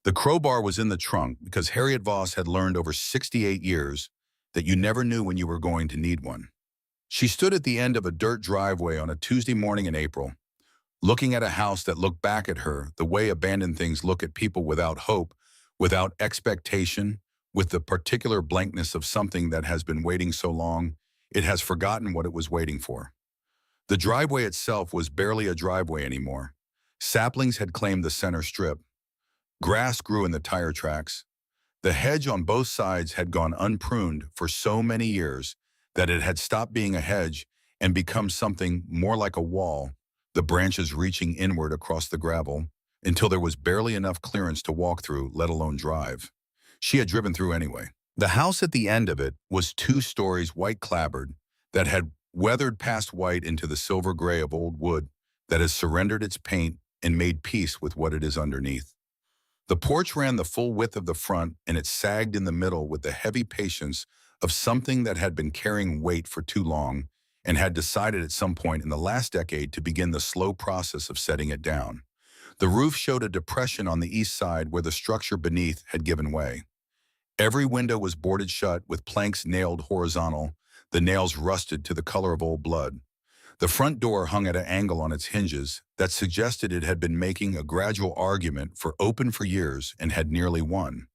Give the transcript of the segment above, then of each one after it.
The crowbar was in the trunk because Harriet Voss had learned over 68 years that you never knew when you were going to need one. She stood at the end of a dirt driveway on a Tuesday morning in April, looking at a house that looked back at her the way abandoned things look at people without hope, without expectation, with the particular blankness of something that has been waiting so long, it has forgotten what it was waiting for. The driveway itself was barely a driveway anymore. Saplings had claimed the center strip. Grass grew in the tire tracks. The hedge on both sides had gone unpruned for so many years that it had stopped being a hedge and become something more like a wall, the branches reaching inward across the gravel until there was barely enough clearance to walk through, let alone drive. She had driven through anyway. The house at the end of it was 2 stories white clapboard that had weathered past white into the silver gray of old wood that has surrendered its paint and made peace with what it is underneath. The porch ran the full width of the front, and it sagged in the middle with the heavy patience of something that had been carrying weight for too long and had decided at some point in the last decade to begin the slow process of setting it down. The roof showed a depression on the east side where the structure beneath had given way. Every window was boarded shut with planks nailed horizontal, the nails rusted to the color of old blood. The front door hung at an angle on its hinges that suggested it had been making a gradual argument for open for years and had nearly won.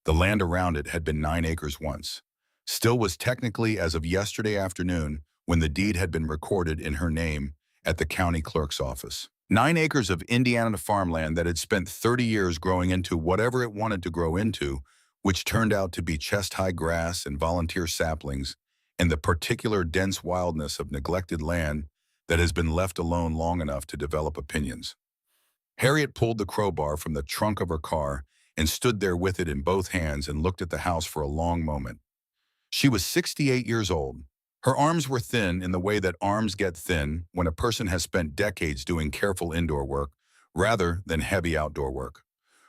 The land around it had been 9 acres once. Still was technically as of yesterday afternoon when the deed had been recorded in her name at the county clerk's office. 9 acres of Indiana farmland that had spent 30 years growing into whatever it wanted to grow into, which turned out to be chest-high grass and volunteer saplings, and the particular dense wildness of neglected land that has been left alone long enough to develop opinions. Harriet pulled the crowbar from the trunk of her car and stood there with it in both hands and looked at the house for a long moment. She was 68 years old. Her arms were thin in the way that arms get thin when a person has spent decades doing careful indoor work rather than heavy outdoor work.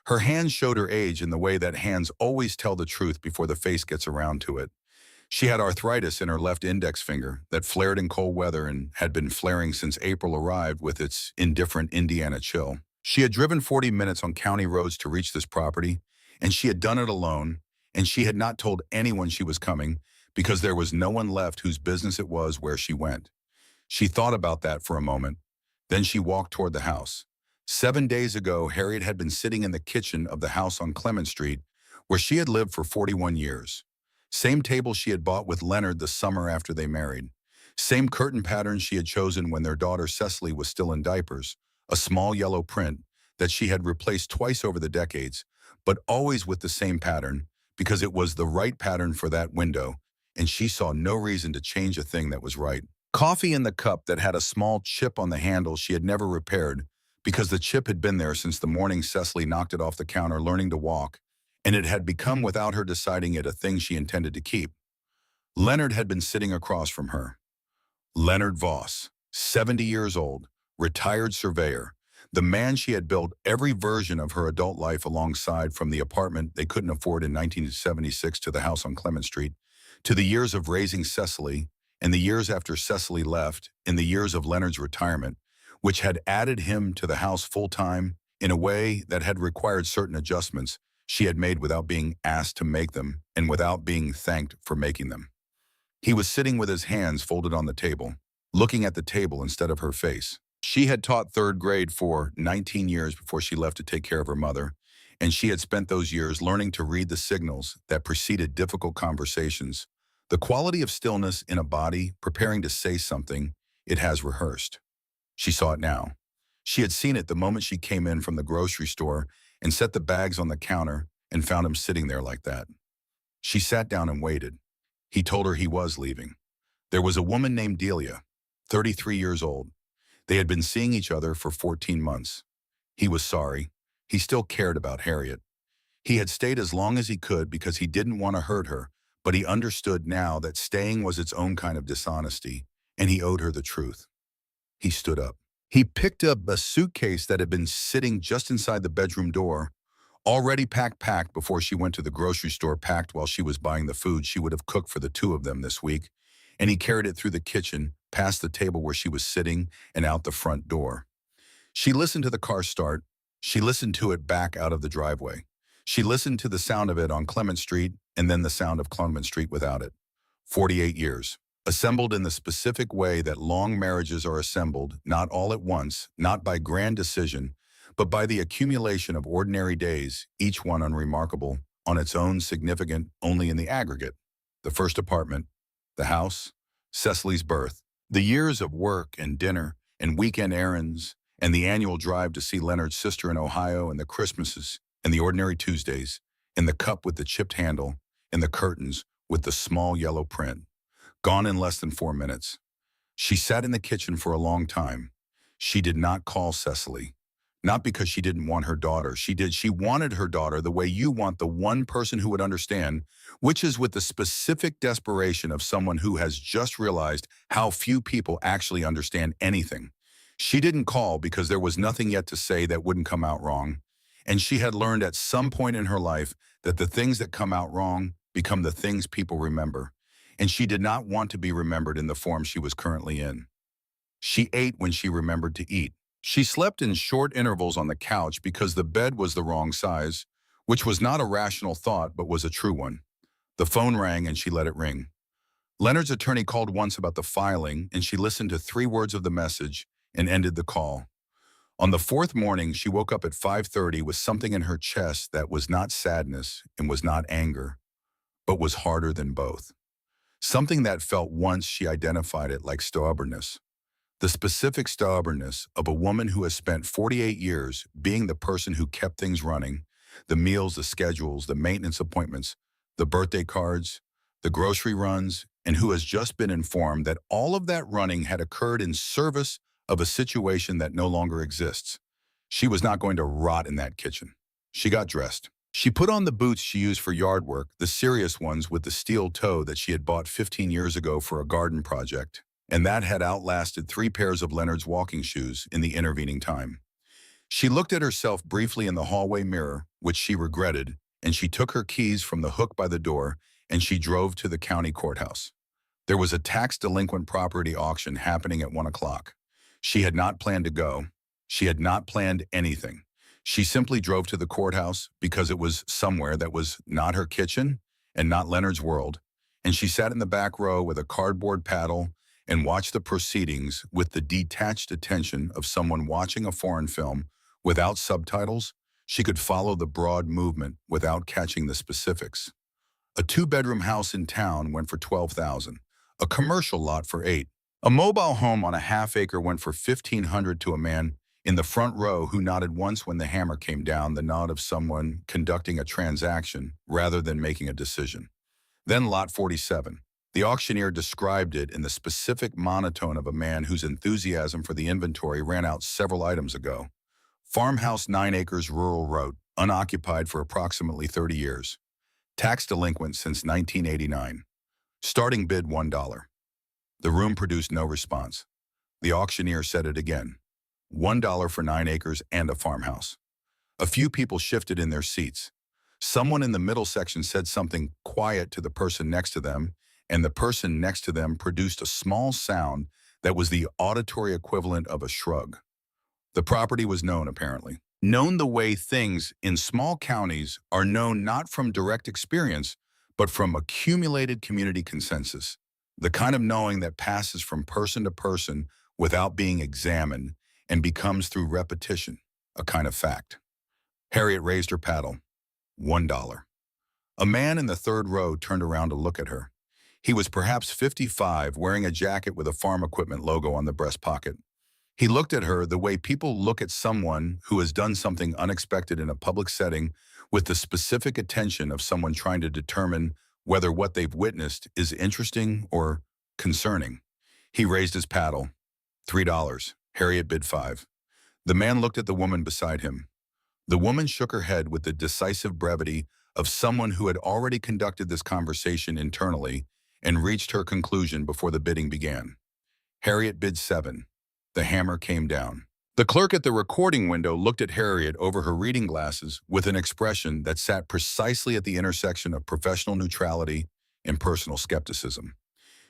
Her hands showed her age in the way that hands always tell the truth before the face gets around to it. She had arthritis in her left index finger that flared in cold weather and had been flaring since April arrived with its indifferent Indiana chill. She had driven 40 minutes on county roads to reach this property, and she had done it alone, and she had not told anyone she was coming because there was no one left whose business it was where she went. She thought about that for a moment. Then she walked toward the house. 7 days ago, Harriet had been sitting in the kitchen of the house on Clement Street, where she had lived for 41 years. Same table she had bought with Leonard the summer after they married. Same curtain pattern she had chosen when their daughter Cecily was still in diapers, a small yellow print that she had replaced twice over the decades, but always with the same pattern because it was the right pattern for that window, and she saw no reason to change a thing that was right. Coffee in the cup that had a small chip on the handle she had never repaired because the chip had been there since the morning Cecily knocked it off the counter learning to walk, and it had become without her deciding it a thing she intended to keep. Leonard had been sitting across from her. Leonard Voss, 70 years old, retired surveyor, the man she had built every version of her adult life alongside, from the apartment they couldn't afford in 1976 to the house on Clement Street, to the years of raising Cecily, and the years after Cecily left, in the years of Leonard's retirement, which had added him to the house full-time in a way that had required certain adjustments she had made without being asked to make them and without being thanked for making them. He was sitting with his hands folded on the table, looking at the table instead of her face. She had taught 3rd grade for 19 years before she left to take care of her mother, and she had spent those years learning to read the signals that preceded difficult conversations, the quality of stillness in a body preparing to say something it has rehearsed. She saw it now. She had seen it the moment she came in from the grocery store and set the bags on the counter and found him sitting there like that. She sat down and waited. He told her he was leaving. There was a woman named Delia, 33 years old. They had been seeing each other for 14 months. He was sorry. He still cared about Harriet. He had stayed as long as he could because he didn't want to hurt her, but he understood now that staying was its own kind of dishonesty, and he owed her the truth. He stood up. He picked up a suitcase that had been sitting just inside the bedroom door, already packed before she went to the grocery store, packed while she was buying the food she would have cooked for the 2 of them this week, and he carried it through the kitchen, past the table where she was sitting, and out the front door. She listened to the car start. She listened to it back out of the driveway. She listened to the sound of it on Clement Street and then the sound of Clement Street without it. 48 years. Assembled in the specific way that long marriages are assembled, not all at once, not by grand decision, but by the accumulation of ordinary days, each one unremarkable, on its own significant only in the aggregate. The first apartment, the house, Cecily's birth, the years of work and dinner and weekend errands, and the annual drive to see Leonard's sister in Ohio, and the Christmases and the ordinary Tuesdays, and the cup with the chipped handle, and the curtains with the small yellow print. Gone in less than 4 minutes. She sat in the kitchen for a long time. She did not call Cecily. Not because she didn't want her daughter. She wanted her daughter the way you want the one person who would understand, which is with the specific desperation of someone who has just realized how few people actually understand anything. She didn't call because there was nothing yet to say that wouldn't come out wrong. And she had learned at some point in her life that the things that come out wrong become the things people remember. And she did not want to be remembered in the form she was currently in. She ate when she remembered to eat. She slept in short intervals on the couch because the bed was the wrong size, which was not a rational thought but was a true one. The phone rang and she let it ring. Leonard's attorney called once about the filing, and she listened to 3 words of the message and ended the call. On the 4th morning, she woke up at 5:30 with something in her chest that was not sadness and was not anger, but was harder than both. Something that felt once she identified it like stubbornness. The specific stubbornness of a woman who has spent 48 years being the person who kept things running, the meals, the schedules, the maintenance appointments, the birthday cards, the grocery runs, and who has just been informed that all of that running had occurred in service of a situation that no longer exists. She was not going to rot in that kitchen. She got dressed. She put on the boots she used for yard work, the serious ones with the steel toe that she had bought 15 years ago for a garden project, and that had outlasted 3 pairs of Leonard's walking shoes in the intervening time. She looked at herself briefly in the hallway mirror, which she regretted, and she took her keys from the hook by the door, and she drove to the county courthouse. There was a tax delinquent property auction happening at 1 o'clock. She had not planned to go. She had not planned anything. She simply drove to the courthouse because it was somewhere that was not her kitchen and not Leonard's world, and she sat in the back row with a cardboard paddle and watched the proceedings with the detached attention of someone watching a foreign film without subtitles. She could follow the broad movement without catching the specifics. A 2-bedroom house in town went for $12,000. A commercial lot for $8,000. A mobile home on a half-acre went for $1,500 to a man in the front row who nodded once when the hammer came down, the nod of someone conducting a transaction rather than making a decision. Then Lot 47. The auctioneer described it in the specific monotone of a man whose enthusiasm for the inventory ran out several items ago. Farmhouse, 9 acres, rural road, unoccupied for approximately 30 years. Tax delinquent since 1989. Starting bid $1. The room produced no response. The auctioneer said it again. $1 for 9 acres and a farmhouse. A few people shifted in their seats. Someone in the middle section said something quiet to the person next to them, and the person next to them produced a small sound that was the auditory equivalent of a shrug. The property was known, apparently. Known the way things in small counties are known not from direct experience, but from accumulated community consensus. The kind of knowing that passes from person to person without being examined and becomes through repetition, a kind of fact. Harriet raised her paddle. $1. A man in the 3rd row turned around to look at her. He was perhaps 55, wearing a jacket with a farm equipment logo on the breast pocket. He looked at her the way people look at someone who has done something unexpected in a public setting, with the specific attention of someone trying to determine whether what they've witnessed is interesting or concerning. He raised his paddle. $3. Harriet bid $5. The man looked at the woman beside him. The woman shook her head with the decisive brevity of someone who had already conducted this conversation internally and reached her conclusion before the bidding began. Harriet bid $7. The hammer came down. The clerk at the recording window looked at Harriet over her reading glasses with an expression that sat precisely at the intersection of professional neutrality and personal skepticism.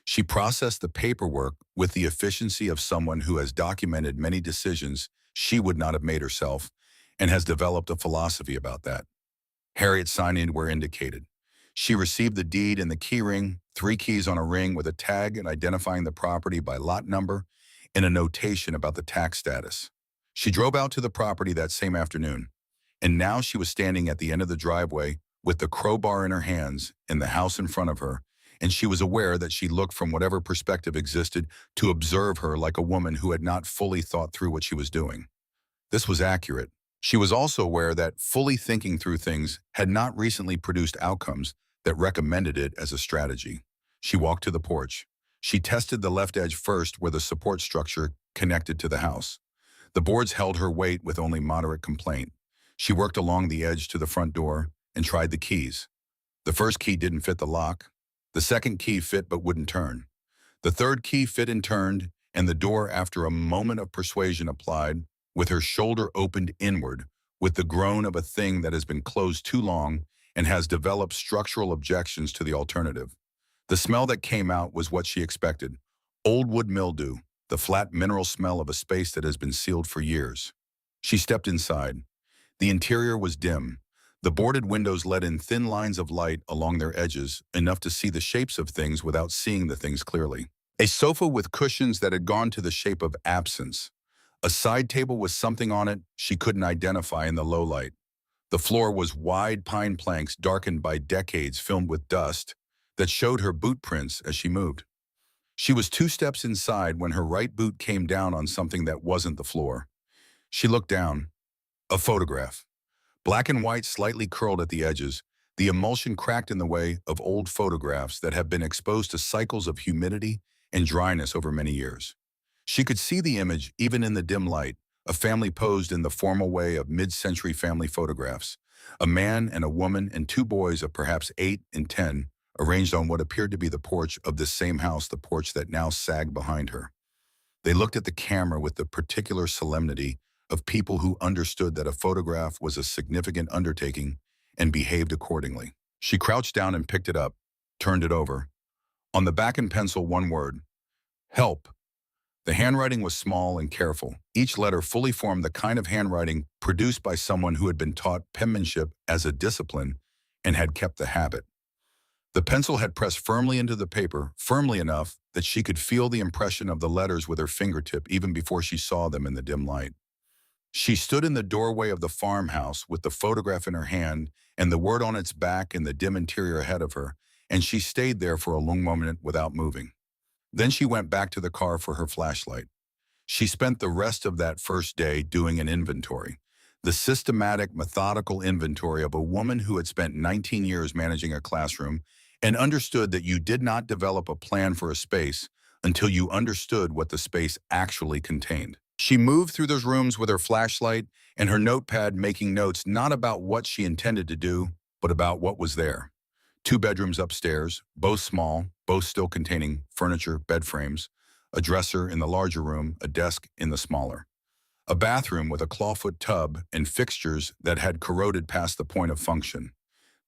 She processed the paperwork with the efficiency of someone who has documented many decisions she would not have made herself and has developed a philosophy about that. Harriet signed in where indicated. She received the deed and the key ring, 3 keys on a ring with a tag and identifying the property by lot number and a notation about the tax status. She drove out to the property that same afternoon, and now she was standing at the end of the driveway with the crowbar in her hands and the house in front of her, and she was aware that she looked from whatever perspective existed to observe her like a woman who had not fully thought through what she was doing. This was accurate. She was also aware that fully thinking through things had not recently produced outcomes that recommended it as a strategy. She walked to the porch. She tested the left edge first where the support structure connected to the house. The boards held her weight with only moderate complaint. She worked along the edge to the front door and tried the keys. The first key didn't fit the lock. The second key fit but wouldn't turn. The third key fit and turned, and the door, after a moment of persuasion applied, with her shoulder opened inward, with the groan of a thing that has been closed too long and has developed structural objections to the alternative. The smell that came out was what she expected. Old wood mildew, the flat mineral smell of a space that has been sealed for years. She stepped inside. The interior was dim. The boarded windows let in thin lines of light along their edges, enough to see the shapes of things without seeing the things clearly. A sofa with cushions that had gone to the shape of absence. A side table with something on it she couldn't identify in the low light. The floor was wide pine planks darkened by decades filmed with dust that showed her boot prints as she moved. She was 2 steps inside when her right boot came down on something that wasn't the floor. She looked down. A photograph. Black and white, slightly curled at the edges, the emulsion cracked in the way of old photographs that have been exposed to cycles of humidity and dryness over many years. She could see the image even in the dim light, a family posed in the formal way of mid-century family photographs. A man and a woman and 2 boys of perhaps 8 and 10, arranged on what appeared to be the porch of this same house, the porch that now sagged behind her. They looked at the camera with the particular solemnity of people who understood that a photograph was a significant undertaking and behaved accordingly. She crouched down and picked it up, turned it over. On the back in pencil, one word: help. The handwriting was small and careful. Each letter fully formed the kind of handwriting produced by someone who had been taught penmanship as a discipline and had kept the habit. The pencil had pressed firmly into the paper, firmly enough that she could feel the impression of the letters with her fingertip even before she saw them in the dim light. She stood in the doorway of the farmhouse with the photograph in her hand and the word on its back in the dim interior ahead of her, and she stayed there for a long moment without moving. Then she went back to the car for her flashlight. She spent the rest of that first day doing an inventory, the systematic, methodical inventory of a woman who had spent 19 years managing a classroom and understood that you did not develop a plan for a space until you understood what the space actually contained. She moved through those rooms with her flashlight and her notepad, making notes not about what she intended to do, but about what was there. 2 bedrooms upstairs, both small, both still containing furniture, bed frames, a dresser in the larger room, a desk in the smaller. A bathroom with a clawfoot tub and fixtures that had corroded past the point of function.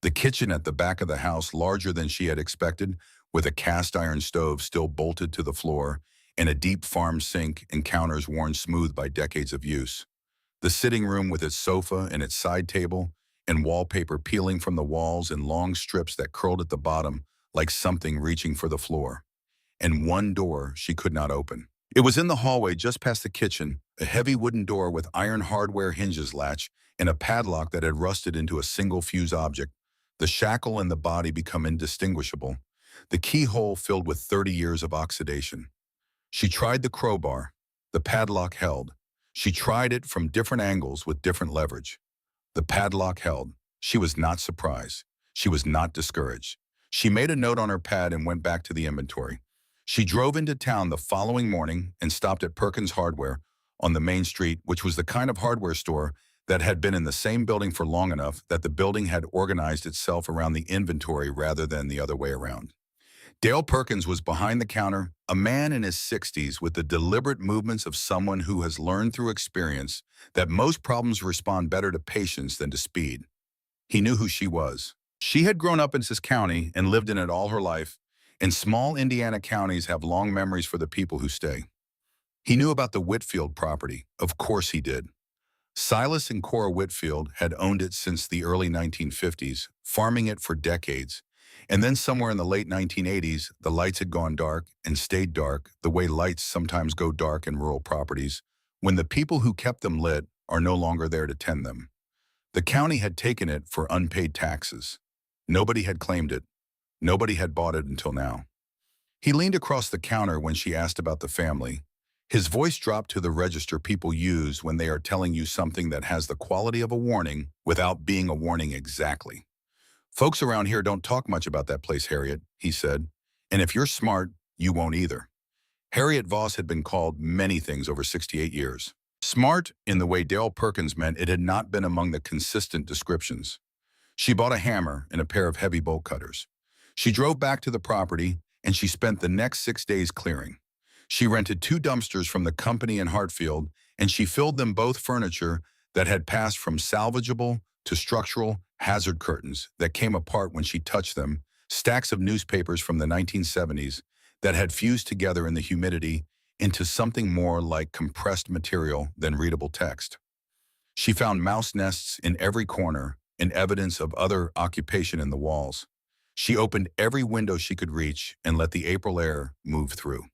The kitchen at the back of the house, larger than she had expected, with a cast iron stove still bolted to the floor, and a deep farm sink and counters worn smooth by decades of use. The sitting room with its sofa and its side table, and wallpaper peeling from the walls in long strips that curled at the bottom like something reaching for the floor. And one door she could not open. It was in the hallway just past the kitchen, a heavy wooden door with iron hardware hinges latch and a padlock that had rusted into a single fuse object, the shackle and the body become indistinguishable, the keyhole filled with 30 years of oxidation. She tried the crowbar. The padlock held. She tried it from different angles with different leverage. The padlock held. She was not surprised. She was not discouraged. She made a note on her pad and went back to the inventory. She drove into town the following morning and stopped at Perkins Hardware on the main street, which was the kind of hardware store that had been in the same building for long enough that the building had organized itself around the inventory rather than the other way around. Dale Perkins was behind the counter, a man in his 60s with the deliberate movements of someone who has learned through experience that most problems respond better to patience than to speed. He knew who she was. She had grown up in this county and lived in it all her life, and small Indiana counties have long memories for the people who stay. He knew about the Whitfield property. Of course he did. Silas and Cora Whitfield had owned it since the early 1950s, farming it for decades. And then somewhere in the late 1980s, the lights had gone dark and stayed dark, the way lights sometimes go dark in rural properties, when the people who kept them lit are no longer there to tend them. The county had taken it for unpaid taxes. Nobody had claimed it. Nobody had bought it until now. He leaned across the counter when she asked about the family. His voice dropped to the register people use when they are telling you something that has the quality of a warning without being a warning exactly. Folks around here don't talk much about that place, Harriet, he said. And if you're smart, you won't either. Harriet Voss had been called many things over 68 years. Smart, in the way Dale Perkins meant it had not been among the consistent descriptions. She bought a hammer and a pair of heavy bolt cutters. She drove back to the property, and she spent the next 6 days clearing. She rented 2 dumpsters from the company in Hartfield, and she filled them both furniture that had passed from salvageable to structural hazard curtains that came apart when she touched them, stacks of newspapers from the 1970s that had fused together in the humidity into something more like compressed material than readable text. She found mouse nests in every corner and evidence of other occupation in the walls. She opened every window she could reach and let the April air move through.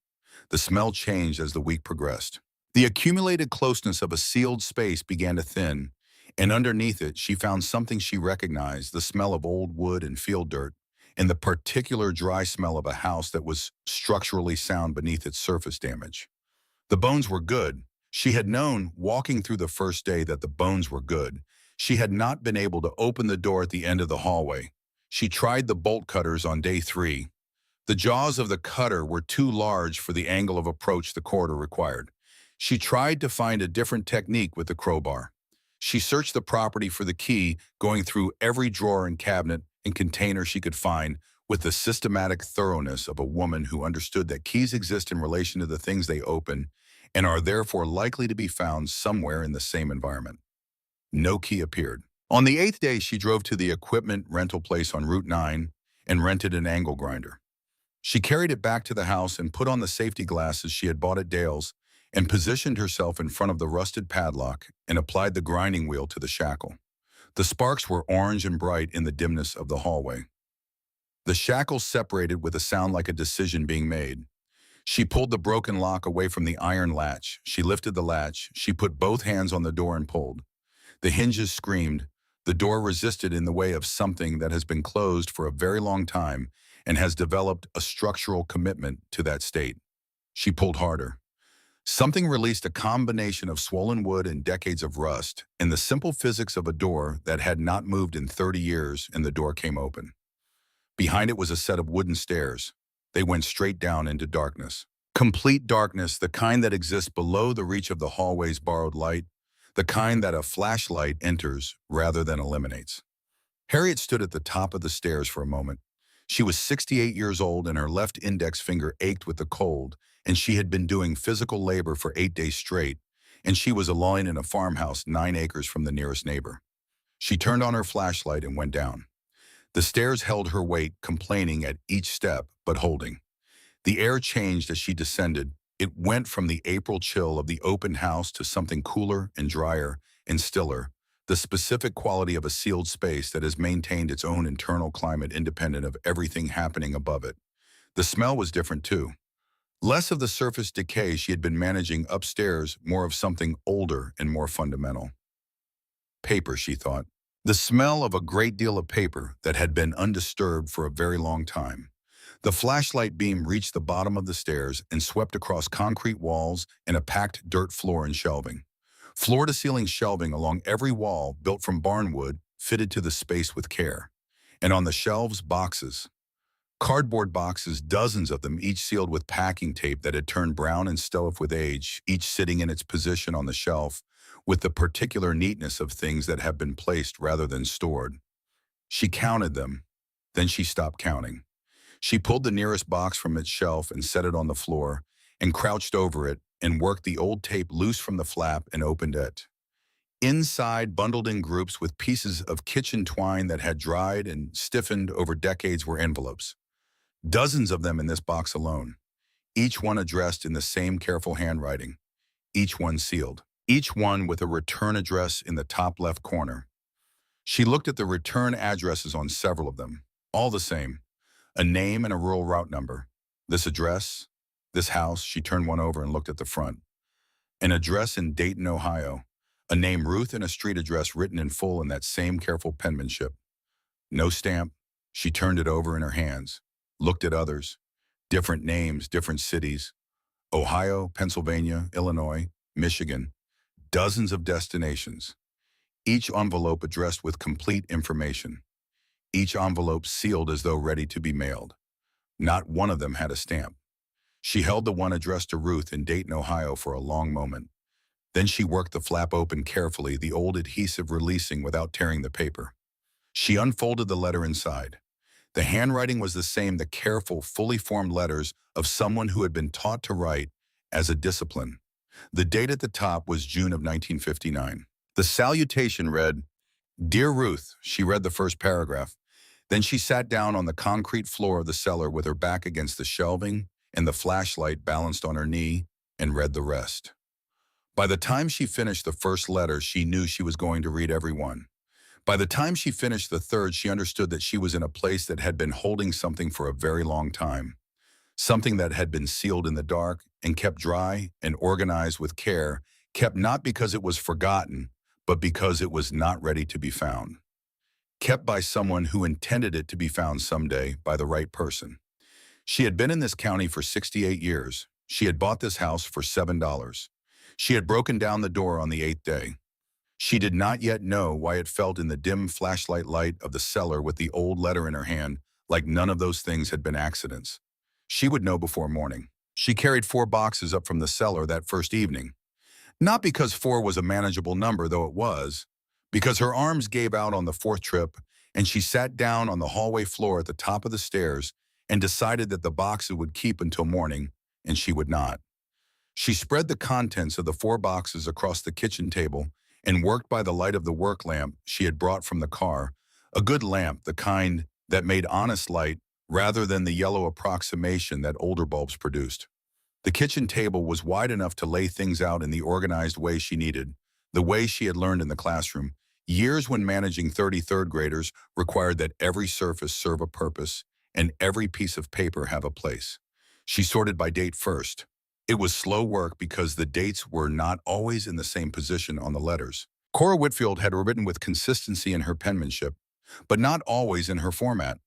The smell changed as the week progressed. The accumulated closeness of a sealed space began to thin, and underneath it she found something she recognized, the smell of old wood and field dirt, and the particular dry smell of a house that was structurally sound beneath its surface damage. The bones were good. She had known, walking through the first day, that the bones were good. She had not been able to open the door at the end of the hallway. She tried the bolt cutters on day 3. The jaws of the cutter were too large for the angle of approach the corridor required. She tried to find a different technique with the crowbar. She searched the property for the key, going through every drawer and cabinet and container she could find with the systematic thoroughness of a woman who understood that keys exist in relation to the things they open and are therefore likely to be found somewhere in the same environment. No key appeared. On the 8th day, she drove to the equipment rental place on Route 9 and rented an angle grinder. She carried it back to the house and put on the safety glasses she had bought at Dale's and positioned herself in front of the rusted padlock and applied the grinding wheel to the shackle. The sparks were orange and bright in the dimness of the hallway. The shackles separated with a sound like a decision being made. She pulled the broken lock away from the iron latch. She lifted the latch. She put both hands on the door and pulled. The hinges screamed. The door resisted in the way of something that has been closed for a very long time and has developed a structural commitment to that state. She pulled harder. Something released a combination of swollen wood and decades of rust, and the simple physics of a door that had not moved in 30 years, and the door came open. Behind it was a set of wooden stairs. They went straight down into darkness. Complete darkness, the kind that exists below the reach of the hallway's borrowed light, the kind that a flashlight enters rather than eliminates. Harriet stood at the top of the stairs for a moment. She was 68 years old and her left index finger ached with the cold, and she had been doing physical labor for 8 days straight, and she was alone in a farmhouse 9 acres from the nearest neighbor. She turned on her flashlight and went down. The stairs held her weight, complaining at each step, but holding. The air changed as she descended. It went from the April chill of the open house to something cooler and drier and stiller, the specific quality of a sealed space that has maintained its own internal climate independent of everything happening above it. The smell was different too. Less of the surface decay she had been managing upstairs, more of something older and more fundamental. Paper, she thought. The smell of a great deal of paper that had been undisturbed for a very long time. The flashlight beam reached the bottom of the stairs and swept across concrete walls and a packed dirt floor and shelving. Floor-to-ceiling shelving along every wall, built from barnwood, fitted to the space with care. And on the shelves, boxes. Cardboard boxes, dozens of them, each sealed with packing tape that had turned brown and stiff with age, each sitting in its position on the shelf, with the particular neatness of things that have been placed rather than stored. She counted them, then she stopped counting. She pulled the nearest box from its shelf and set it on the floor, and crouched over it and worked the old tape loose from the flap and opened it. Inside, bundled in groups with pieces of kitchen twine that had dried and stiffened over decades, were envelopes. Dozens of them in this box alone, each one addressed in the same careful handwriting, each one sealed. each one with a return address in the top left corner. She looked at the return addresses on several of them, all the same, a name and a rural route number. This address, this house, she turned one over and looked at the front. An address in Dayton, Ohio, a name Ruth and a street address written in full in that same careful penmanship. No stamp. She turned it over in her hands, looked at others, different names, different cities, Ohio, Pennsylvania, Illinois, Michigan, dozens of destinations, each envelope addressed with complete information, each envelope sealed as though ready to be mailed. Not one of them had a stamp. She held the one addressed to Ruth in Dayton, Ohio for a long moment. Then she worked the flap open carefully, the old adhesive releasing without tearing the paper. She unfolded the letter inside. The handwriting was the same, the careful, fully formed letters of someone who had been taught to write as a discipline. The date at the top was June of 1959. The salutation read, "Dear Ruth," she read the first paragraph. Then she sat down on the concrete floor of the cellar with her back against the shelving and the flashlight balanced on her knee and read the rest. By the time she finished the first letter, she knew she was going to read every one. By the time she finished the third, she understood that she was in a place that had been holding something for a very long time. Something that had been sealed in the dark and kept dry and organized with care, kept not because it was forgotten, but because it was not ready to be found. Kept by someone who intended it to be found someday by the right person. She had been in this county for 68 years. She had bought this house for $7. She had broken down the door on the 8th day. She did not yet know why it felt in the dim flashlight light of the cellar with the old letter in her hand like none of those things had been accidents. She would know before morning. She carried 4 boxes up from the cellar that first evening. Not because 4 was a manageable number, though it was, because her arms gave out on the 4th trip and she sat down on the hallway floor at the top of the stairs and decided that the boxes would keep until morning, and she would not. She spread the contents of the 4 boxes across the kitchen table and worked by the light of the work lamp she had brought from the car, a good lamp, the kind that made honest light rather than the yellow approximation that older bulbs produced. The kitchen table was wide enough to lay things out in the organized way she needed, the way she had learned in the classroom, years when managing 33rd graders required that every surface serve a purpose and every piece of paper have a place. She sorted by date first. It was slow work because the dates were not always in the same position on the letters. Cora Whitfield had written with consistency in her penmanship, but not always in her format.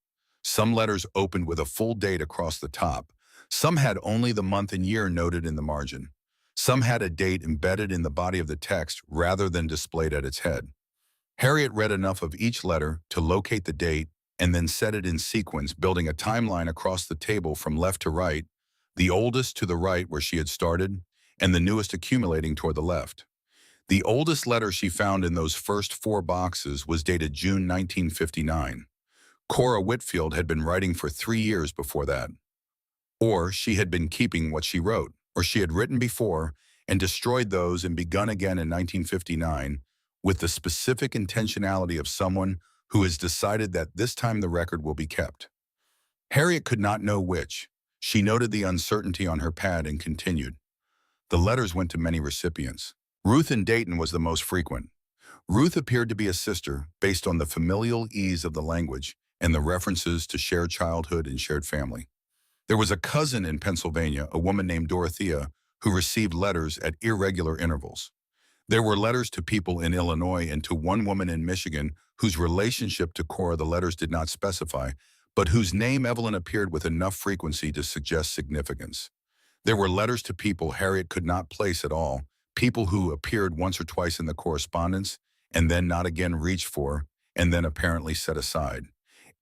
Some letters opened with a full date across the top. Some had only the month and year noted in the margin. Some had a date embedded in the body of the text rather than displayed at its head. Harriet read enough of each letter to locate the date and then set it in sequence, building a timeline across the table from left to right, the oldest to the right where she had started, and the newest accumulating toward the left. The oldest letter she found in those first 4 boxes was dated June 1959. Cora Whitfield had been writing for 3 years before that. Or she had been keeping what she wrote, or she had written before and destroyed those and begun again in 1959 with the specific intentionality of someone who has decided that this time the record will be kept. Harriet could not know which. She noted the uncertainty on her pad and continued. The letters went to many recipients. Ruth in Dayton was the most frequent. Ruth appeared to be a sister based on the familial ease of the language and the references to shared childhood and shared family. There was a cousin in Pennsylvania, a woman named Dorothea, who received letters at irregular intervals. There were letters to people in Illinois and to one woman in Michigan whose relationship to Cora the letters did not specify, but whose name Evelyn appeared with enough frequency to suggest significance. There were letters to people Harriet could not place at all, people who appeared once or twice in the correspondence and then not again reached for and then apparently set aside.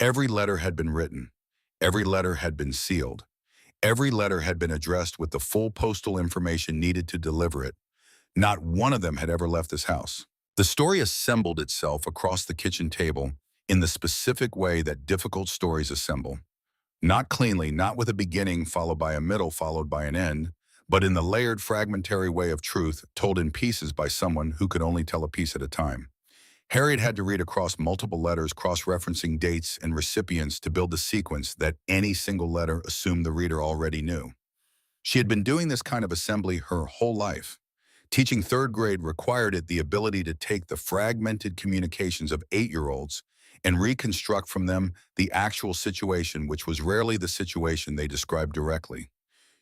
Every letter had been written. Every letter had been sealed. Every letter had been addressed with the full postal information needed to deliver it. Not one of them had ever left this house. The story assembled itself across the kitchen table in the specific way that difficult stories assemble. Not cleanly, not with a beginning followed by a middle followed by an end, but in the layered fragmentary way of truth told in pieces by someone who could only tell a piece at a time. Harriet had to read across multiple letters, cross-referencing dates and recipients to build the sequence that any single letter assumed the reader already knew. She had been doing this kind of assembly her whole life. Teaching third grade required it the ability to take the fragmented communications of 8-year-olds and reconstruct from them the actual situation, which was rarely the situation they described directly.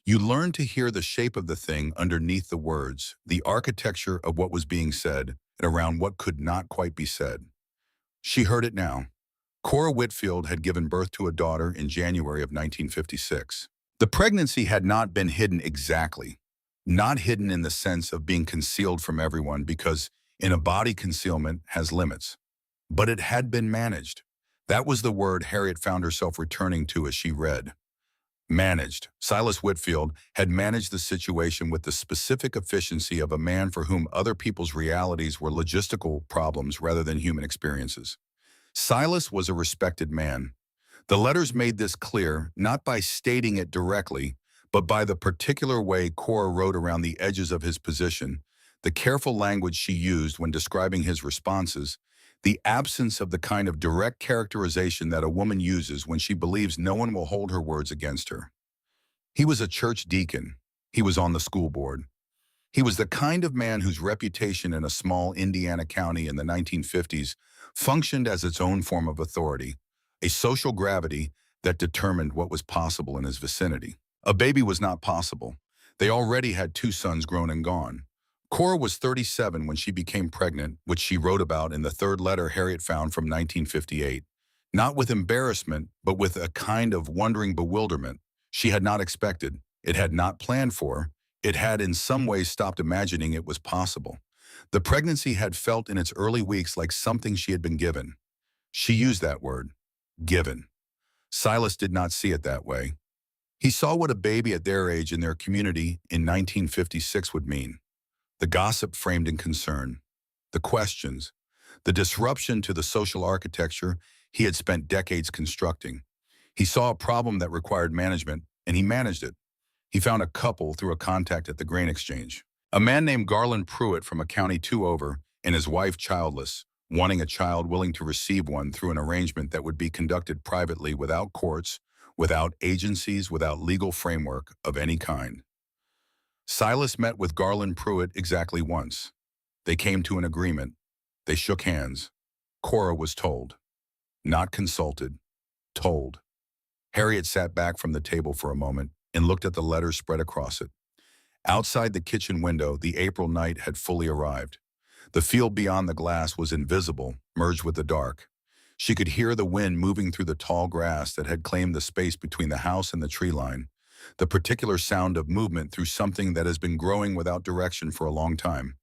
You learned to hear the shape of the thing underneath the words, the architecture of what was being said, and around what could not quite be said. She heard it now. Cora Whitfield had given birth to a daughter in January of 1956. The pregnancy had not been hidden exactly, not hidden in the sense of being concealed from everyone because in a body concealment has limits, but it had been managed. That was the word Harriet found herself returning to as she read. Managed. Silas Whitfield had managed the situation with the specific efficiency of a man for whom other people's realities were logistical problems rather than human experiences. Silas was a respected man. The letters made this clear, not by stating it directly, but by the particular way Cora wrote around the edges of his position, the careful language she used when describing his responses, the absence of the kind of direct characterization that a woman uses when she believes no one will hold her words against her. He was a church deacon. He was on the school board. He was the kind of man whose reputation in a small Indiana county in the 1950s functioned as its own form of authority, a social gravity that determined what was possible in his vicinity. A baby was not possible. They already had 2 sons grown and gone. Cora was 37 when she became pregnant, which she wrote about in the third letter Harriet found from 1958. Not with embarrassment, but with a kind of wondering bewilderment. She had not expected, it had not planned for, it had in some ways stopped imagining it was possible. The pregnancy had felt in its early weeks like something she had been given. She used that word, given. Silas did not see it that way. He saw what a baby at their age in their community in 1956 would mean. The gossip framed in concern, the questions, the disruption to the social architecture he had spent decades constructing. He saw a problem that required management, and he managed it. He found a couple through a contact at the grain exchange. A man named Garland Pruitt from a county 2 over, and his wife childless, wanting a child willing to receive one through an arrangement that would be conducted privately without courts, without agencies, without legal framework of any kind. Silas met with Garland Pruitt exactly once. They came to an agreement. They shook hands. Cora was told. Not consulted. Told. Harriet sat back from the table for a moment and looked at the letters spread across it. Outside the kitchen window, the April night had fully arrived. The field beyond the glass was invisible, merged with the dark. She could hear the wind moving through the tall grass that had claimed the space between the house and the tree line, the particular sound of movement through something that has been growing without direction for a long time.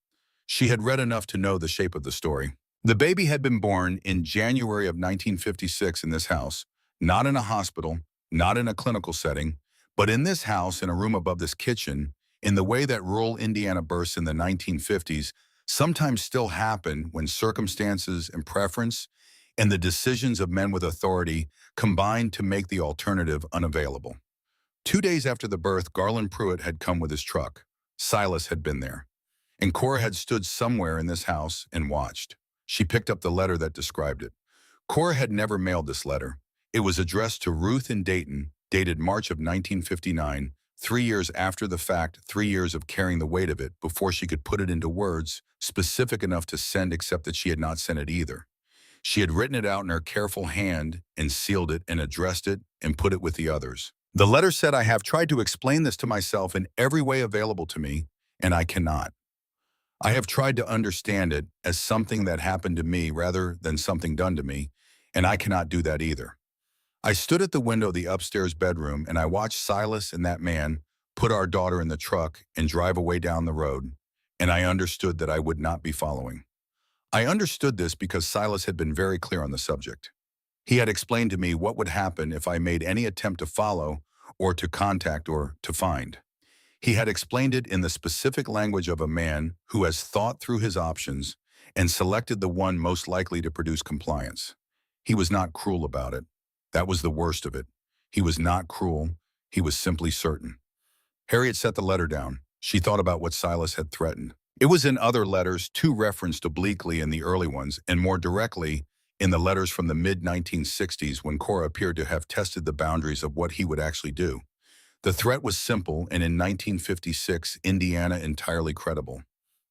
She had read enough to know the shape of the story. The baby had been born in January of 1956 in this house, not in a hospital, not in a clinical setting, but in this house in a room above this kitchen, in the way that rural Indiana births in the 1950s sometimes still happen when circumstances and preference and the decisions of men with authority combined to make the alternative unavailable. 2 days after the birth, Garland Pruitt had come with his truck. Silas had been there. And Cora had stood somewhere in this house and watched. She picked up the letter that described it. Cora had never mailed this letter. It was addressed to Ruth in Dayton, dated March of 1959, 3 years after the fact, 3 years of carrying the weight of it before she could put it into words specific enough to send, except that she had not sent it either. She had written it out in her careful hand and sealed it and addressed it and put it with the others. The letter said, "I have tried to explain this to myself in every way available to me, and I cannot. I have tried to understand it as something that happened to me rather than something done to me, and I cannot do that either. I stood at the window of the upstairs bedroom and I watched Silas and that man put our daughter in the truck and drive away down the road, and I understood that I would not be following. I understood this because Silas had been very clear on the subject. He had explained to me what would happen if I made any attempt to follow or to contact or to find. He had explained it in the specific language of a man who has thought through his options and selected the one most likely to produce compliance. He was not cruel about it. That was the worst of it. He was not cruel. He was simply certain. Harriet set the letter down. She thought about what Silas had threatened. It was in other letters, too referenced obliquely in the early ones, and more directly in the letters from the mid-1960s when Cora appeared to have tested the boundaries of what he would actually do. The threat was simple and in 1956, Indiana entirely credible.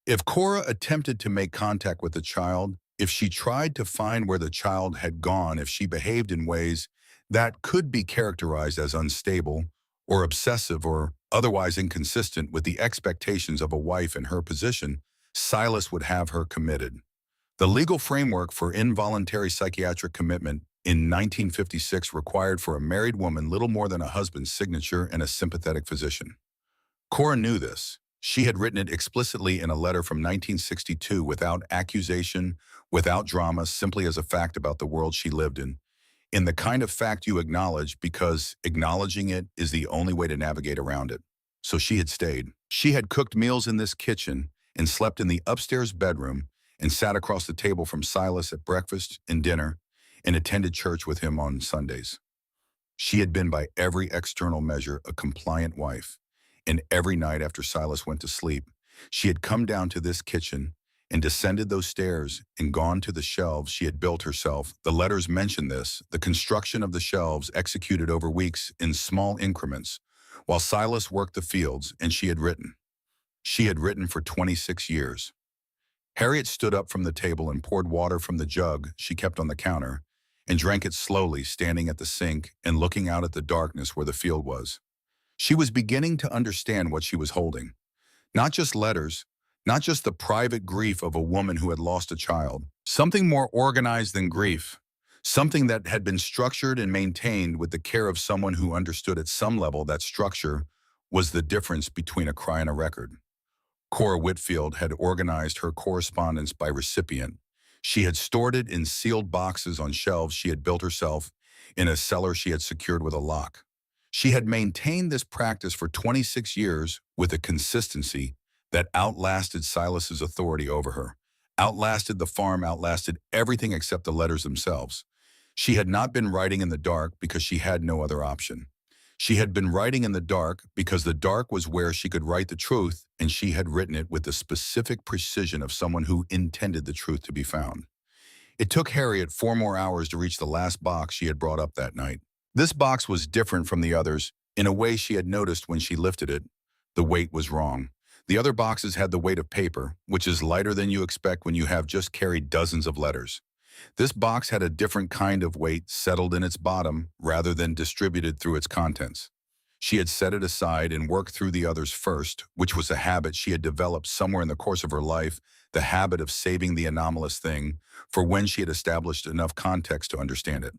If Cora attempted to make contact with the child, if she tried to find where the child had gone, if she behaved in ways that could be characterized as unstable or obsessive or otherwise inconsistent with the expectations of a wife in her position, Silas would have her committed. The legal framework for involuntary psychiatric commitment in 1956 required for a married woman little more than a husband's signature and a sympathetic physician. Cora knew this. She had written it explicitly in a letter from 1962 without accusation, without drama, simply as a fact about the world she lived in the kind of fact you acknowledge because acknowledging it is the only way to navigate around it. So she had stayed. She had cooked meals in this kitchen and slept in the upstairs bedroom and sat across the table from Silas at breakfast and dinner and attended church with him on Sundays. She had been by every external measure a compliant wife, and every night after Silas went to sleep, she had come down to this kitchen and descended those stairs and gone to the shelves she had built herself. The letters mention this, the construction of the shelves executed over weeks in small increments, while Silas worked the fields and she had written. She had written for 26 years. Harriet stood up from the table and poured water from the jug she kept on the counter and drank it slowly, standing at the sink and looking out at the darkness where the field was. She was beginning to understand what she was holding. Not just letters, not just the private grief of a woman who had lost a child, something more organized than grief, something that had been structured and maintained with the care of someone who understood at some level that structure was the difference between a cry and a record. Cora Whitfield had organized her correspondence by recipient. She had stored it in sealed boxes on shelves she had built herself in a cellar she had secured with a lock. She had maintained this practice for 26 years with a consistency that outlasted Silas's authority over her, outlasted the farm, outlasted everything except the letters themselves. She had not been writing in the dark because she had no other option. She had been writing in the dark because the dark was where she could write the truth, and she had written it with the specific precision of someone who intended the truth to be found. It took Harriet 4 more hours to reach the last box she had brought up that night. This box was different from the others in a way she had noticed when she lifted it. The weight was wrong. The other boxes had the weight of paper, which is lighter than you expect when you have just carried dozens of letters. This box had a different kind of weight settled in its bottom rather than distributed through its contents. She had set it aside and worked through the others first, which was a habit she had developed somewhere in the course of her life, the habit of saving the anomalous thing for when she had established enough context to understand it.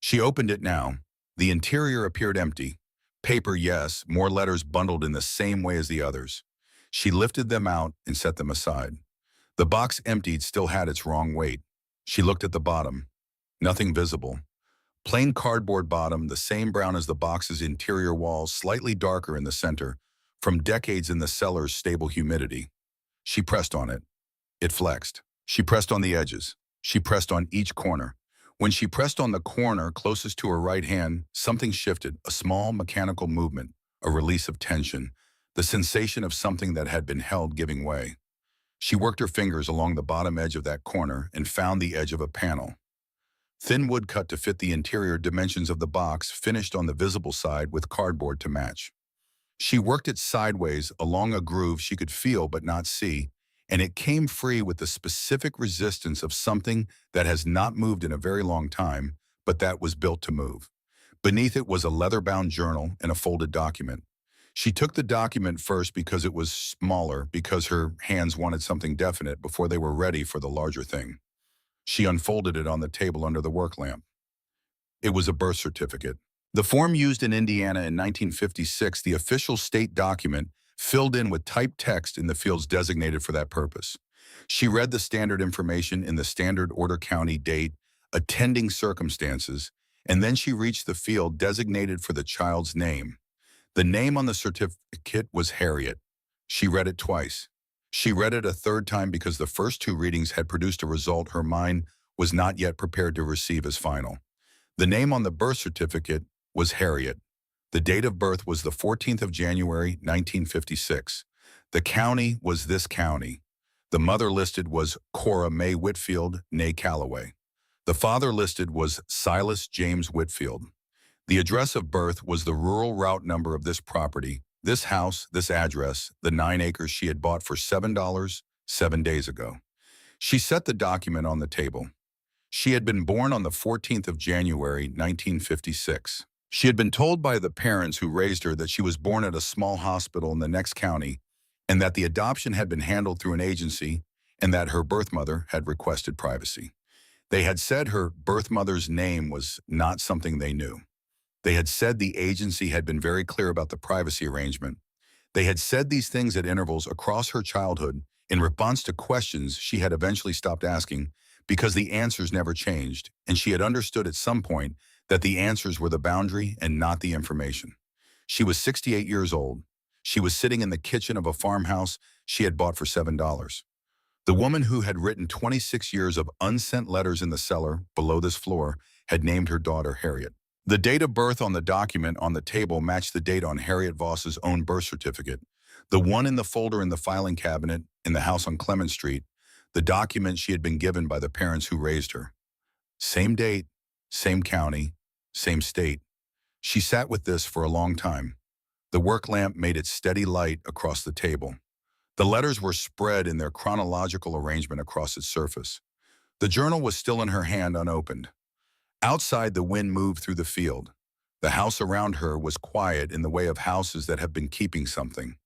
She opened it now. The interior appeared empty. Paper, yes, more letters bundled in the same way as the others. She lifted them out and set them aside. The box emptied still had its wrong weight. She looked at the bottom. Nothing visible. Plain cardboard bottom, the same brown as the box's interior walls, slightly darker in the center, from decades in the cellar's stable humidity. She pressed on it. It flexed. She pressed on the edges. She pressed on each corner. When she pressed on the corner closest to her right hand, something shifted, a small mechanical movement, a release of tension, the sensation of something that had been held giving way. She worked her fingers along the bottom edge of that corner and found the edge of a panel. Thin wood cut to fit the interior dimensions of the box, finished on the visible side with cardboard to match. She worked it sideways along a groove she could feel but not see, and it came free with the specific resistance of something that has not moved in a very long time, but that was built to move. Beneath it was a leather-bound journal and a folded document. She took the document first because it was smaller, because her hands wanted something definite before they were ready for the larger thing. She unfolded it on the table under the work lamp. It was a birth certificate. The form used in Indiana in 1956, the official state document, filled in with typed text in the fields designated for that purpose. She read the standard information in the standard order, county, date, attending circumstances, and then she reached the field designated for the child's name. The name on the certificate was Harriet. She read it twice. She read it a third time because the first 2 readings had produced a result her mind was not yet prepared to receive as final. The name on the birth certificate was Harriet. The date of birth was the 14th of January, 1956. The county was this county. The mother listed was Cora May Whitfield, née Calloway. The father listed was Silas James Whitfield. The address of birth was the rural route number of this property, this house, this address, the 9 acres she had bought for $7, 7 days ago. She set the document on the table. She had been born on the 14th of January, 1956. She had been told by the parents who raised her that she was born at a small hospital in the next county and that the adoption had been handled through an agency and that her birth mother had requested privacy. They had said her birth mother's name was not something they knew. They had said the agency had been very clear about the privacy arrangement. They had said these things at intervals across her childhood in response to questions she had eventually stopped asking because the answers never changed, and she had understood at some point that the answers were the boundary and not the information. She was 68 years old. She was sitting in the kitchen of a farmhouse she had bought for $7. The woman who had written 26 years of unsent letters in the cellar below this floor had named her daughter Harriet. The date of birth on the document on the table matched the date on Harriet Voss's own birth certificate, the one in the folder in the filing cabinet in the house on Clement Street, the document she had been given by the parents who raised her. Same date, same county, same state. She sat with this for a long time. The work lamp made its steady light across the table. The letters were spread in their chronological arrangement across its surface. The journal was still in her hand unopened. Outside, the wind moved through the field. The house around her was quiet in the way of houses that have been keeping something.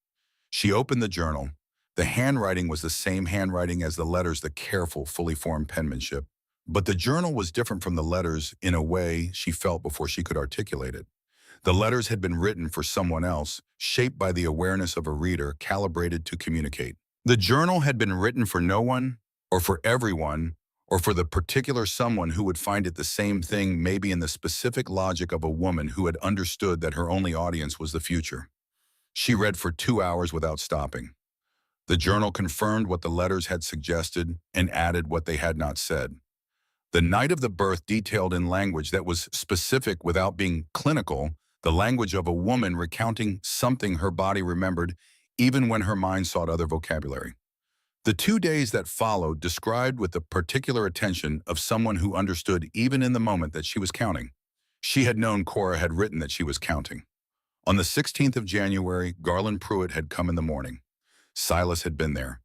She opened the journal. The handwriting was the same handwriting as the letters, the careful, fully formed penmanship. But the journal was different from the letters in a way she felt before she could articulate it. The letters had been written for someone else, shaped by the awareness of a reader, calibrated to communicate. The journal had been written for no one, or for everyone, or for the particular someone who would find it the same thing, maybe in the specific logic of a woman who had understood that her only audience was the future. She read for 2 hours without stopping. The journal confirmed what the letters had suggested and added what they had not said. The night of the birth detailed in language that was specific without being clinical, the language of a woman recounting something her body remembered even when her mind sought other vocabulary. The 2 days that followed described with the particular attention of someone who understood even in the moment that she was counting. She had known Cora had written that she was counting. On the 16th of January, Garland Pruitt had come in the morning. Silas had been there.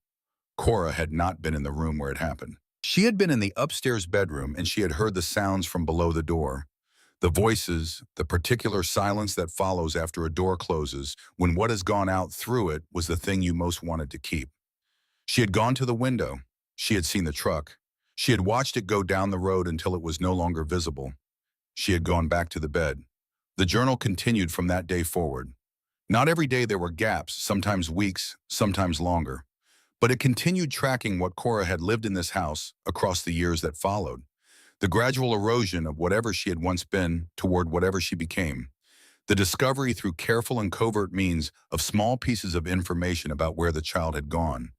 Cora had not been in the room where it happened. She had been in the upstairs bedroom and she had heard the sounds from below the door. The voices, the particular silence that follows after a door closes when what has gone out through it was the thing you most wanted to keep. She had gone to the window. She had seen the truck. She had watched it go down the road until it was no longer visible. She had gone back to the bed. The journal continued from that day forward. Not every day there were gaps, sometimes weeks, sometimes longer. But it continued tracking what Cora had lived in this house across the years that followed. The gradual erosion of whatever she had once been toward whatever she became. The discovery through careful and covert means of small pieces of information about where the child had gone.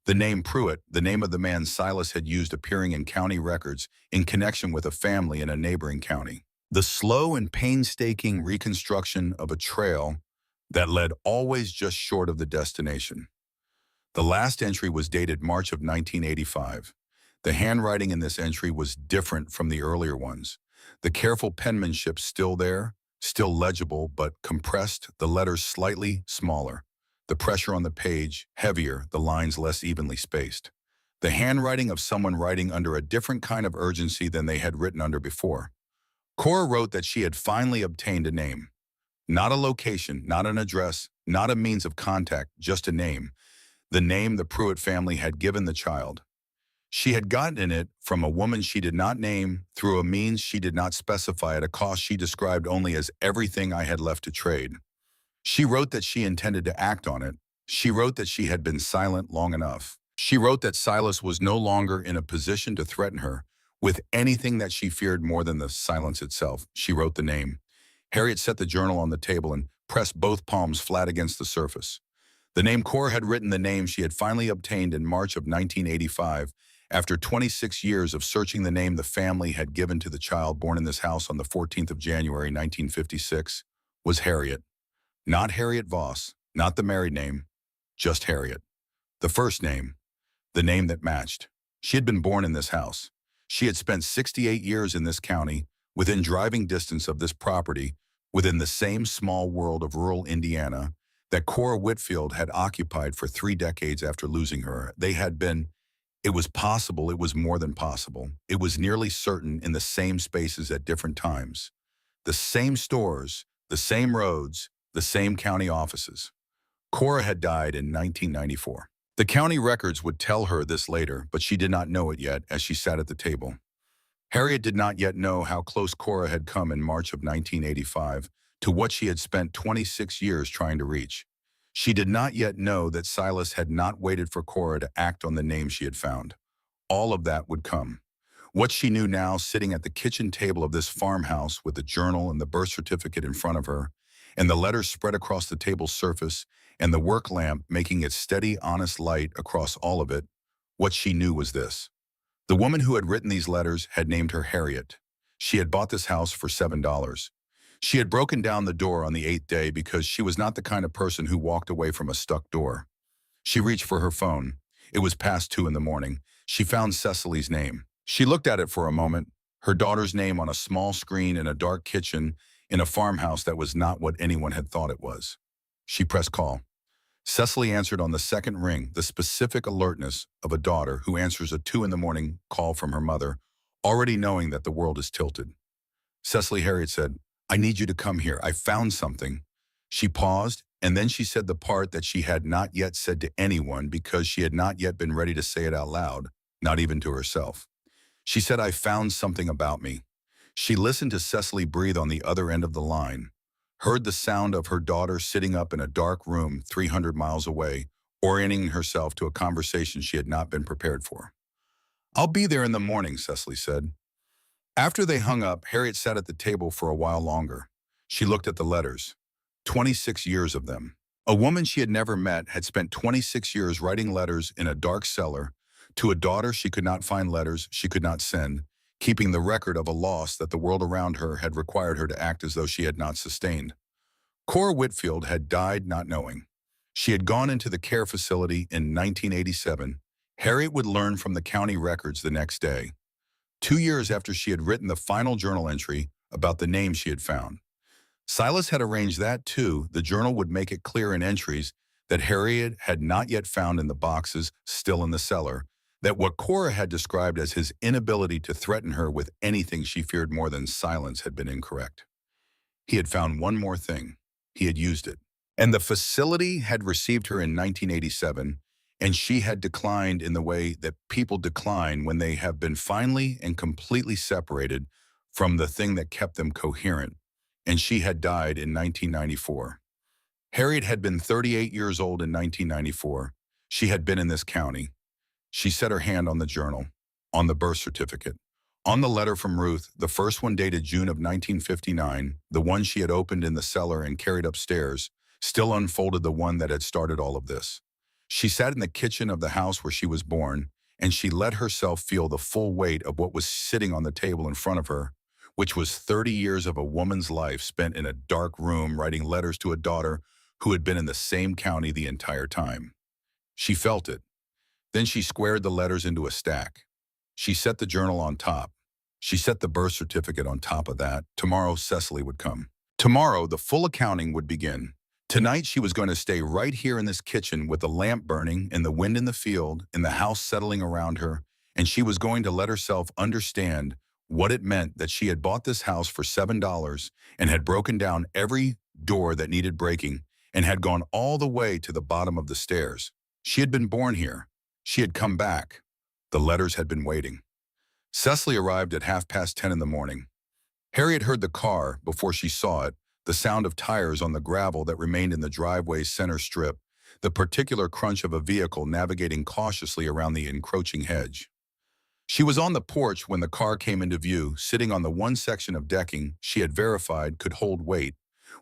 The name Pruitt, the name of the man Silas had used appearing in county records in connection with a family in a neighboring county. The slow and painstaking reconstruction of a trail that led always just short of the destination. The last entry was dated March of 1985. The handwriting in this entry was different from the earlier ones. The careful penmanship still there, still legible, but compressed, the letters slightly smaller. The pressure on the page heavier, the lines less evenly spaced. The handwriting of someone writing under a different kind of urgency than they had written under before. Cora wrote that she had finally obtained a name. Not a location, not an address, not a means of contact, just a name. The name the Pruitt family had given the child. She had gotten it from a woman she did not name, through a means she did not specify, at a cost she described only as everything I had left to trade. She wrote that she intended to act on it. She wrote that she had been silent long enough. She wrote that Silas was no longer in a position to threaten her with anything that she feared more than the silence itself. She wrote the name. Harriet set the journal on the table and pressed both palms flat against the surface. The name Cora had written, the name she had finally obtained in March of 1985, after 26 years of searching, the name the family had given to the child born in this house on the 14th of January 1956, was Harriet. Not Harriet Voss, not the married name, just Harriet. The first name, the name that matched. She had been born in this house. She had spent 68 years in this county, within driving distance of this property, within the same small world of rural Indiana, that Cora Whitfield had occupied for 3 decades after losing her. It was possible, it was more than possible. It was nearly certain in the same spaces at different times. The same stores, the same roads, the same county offices. Cora had died in 1994. The county records would tell her this later, but she did not know it yet as she sat at the table. Harriet did not yet know how close Cora had come in March of 1985 to what she had spent 26 years trying to reach. She did not yet know that Silas had not waited for Cora to act on the name she had found. All of that would come. What she knew now, sitting at the kitchen table of this farmhouse with the journal and the birth certificate in front of her, and the letters spread across the table's surface, and the work lamp making its steady, honest light across all of it, what she knew was this. The woman who had written these letters had named her Harriet. She had bought this house for $7. She had broken down the door on the 8th day because she was not the kind of person who walked away from a stuck door. She reached for her phone. It was past 2 in the morning. She found Cecily's name. She looked at it for a moment, her daughter's name on a small screen in a dark kitchen in a farmhouse that was not what anyone had thought it was. She pressed call. Cecily answered on the second ring, the specific alertness of a daughter who answers a 2 in the morning call from her mother, already knowing that the world is tilted. Cecily, Harriet said, "I need you to come here. I found something." She paused, and then she said the part that she had not yet said to anyone because she had not yet been ready to say it out loud, not even to herself. She said, "I found something about me." She listened to Cecily breathe on the other end of the line, heard the sound of her daughter sitting up in a dark room 300 miles away, orienting herself to a conversation she had not been prepared for. "I'll be there in the morning," Cecily said. After they hung up, Harriet sat at the table for a while longer. She looked at the letters. 26 years of them. A woman she had never met had spent 26 years writing letters in a dark cellar to a daughter she could not find letters she could not send, keeping the record of a loss that the world around her had required her to act as though she had not sustained. Cora Whitfield had died not knowing. She had gone into the care facility in 1987. Harriet would learn from the county records the next day, 2 years after she had written the final journal entry about the name she had found. Silas had arranged that, too. The journal would make it clear in entries that Harriet had not yet found in the boxes still in the cellar, that what Cora had described as his inability to threaten her with anything she feared more than silence had been incorrect. He had found one more thing. He had used it. And the facility had received her in 1987, and she had declined in the way that people decline when they have been finally and completely separated from the thing that kept them coherent, and she had died in 1994. Harriet had been 38 years old in 1994. She had been in this county. She set her hand on the journal, on the birth certificate, on the letter from Ruth, the first one dated June of 1959, the one she had opened in the cellar and carried upstairs, still unfolded the one that had started all of this. She sat in the kitchen of the house where she was born, and she let herself feel the full weight of what was sitting on the table in front of her, which was 30 years of a woman's life spent in a dark room writing letters to a daughter who had been in the same county the entire time. She felt it. Then she squared the letters into a stack. She set the journal on top. She set the birth certificate on top of that. Tomorrow, Cecily would come. Tomorrow, the full accounting would begin. Tonight, she was going to stay right here in this kitchen with the lamp burning and the wind in the field and the house settling around her, and she was going to let herself understand what it meant that she had bought this house for $7 and had broken down every door that needed breaking and had gone all the way to the bottom of the stairs. She had been born here. She had come back. The letters had been waiting. Cecily arrived at 10:30 in the morning. Harriet heard the car before she saw it, the sound of tires on the gravel that remained in the driveway's center strip, the particular crunch of a vehicle navigating cautiously around the encroaching hedge. She was on the porch when the car came into view, sitting on the one section of decking she had verified could hold weight,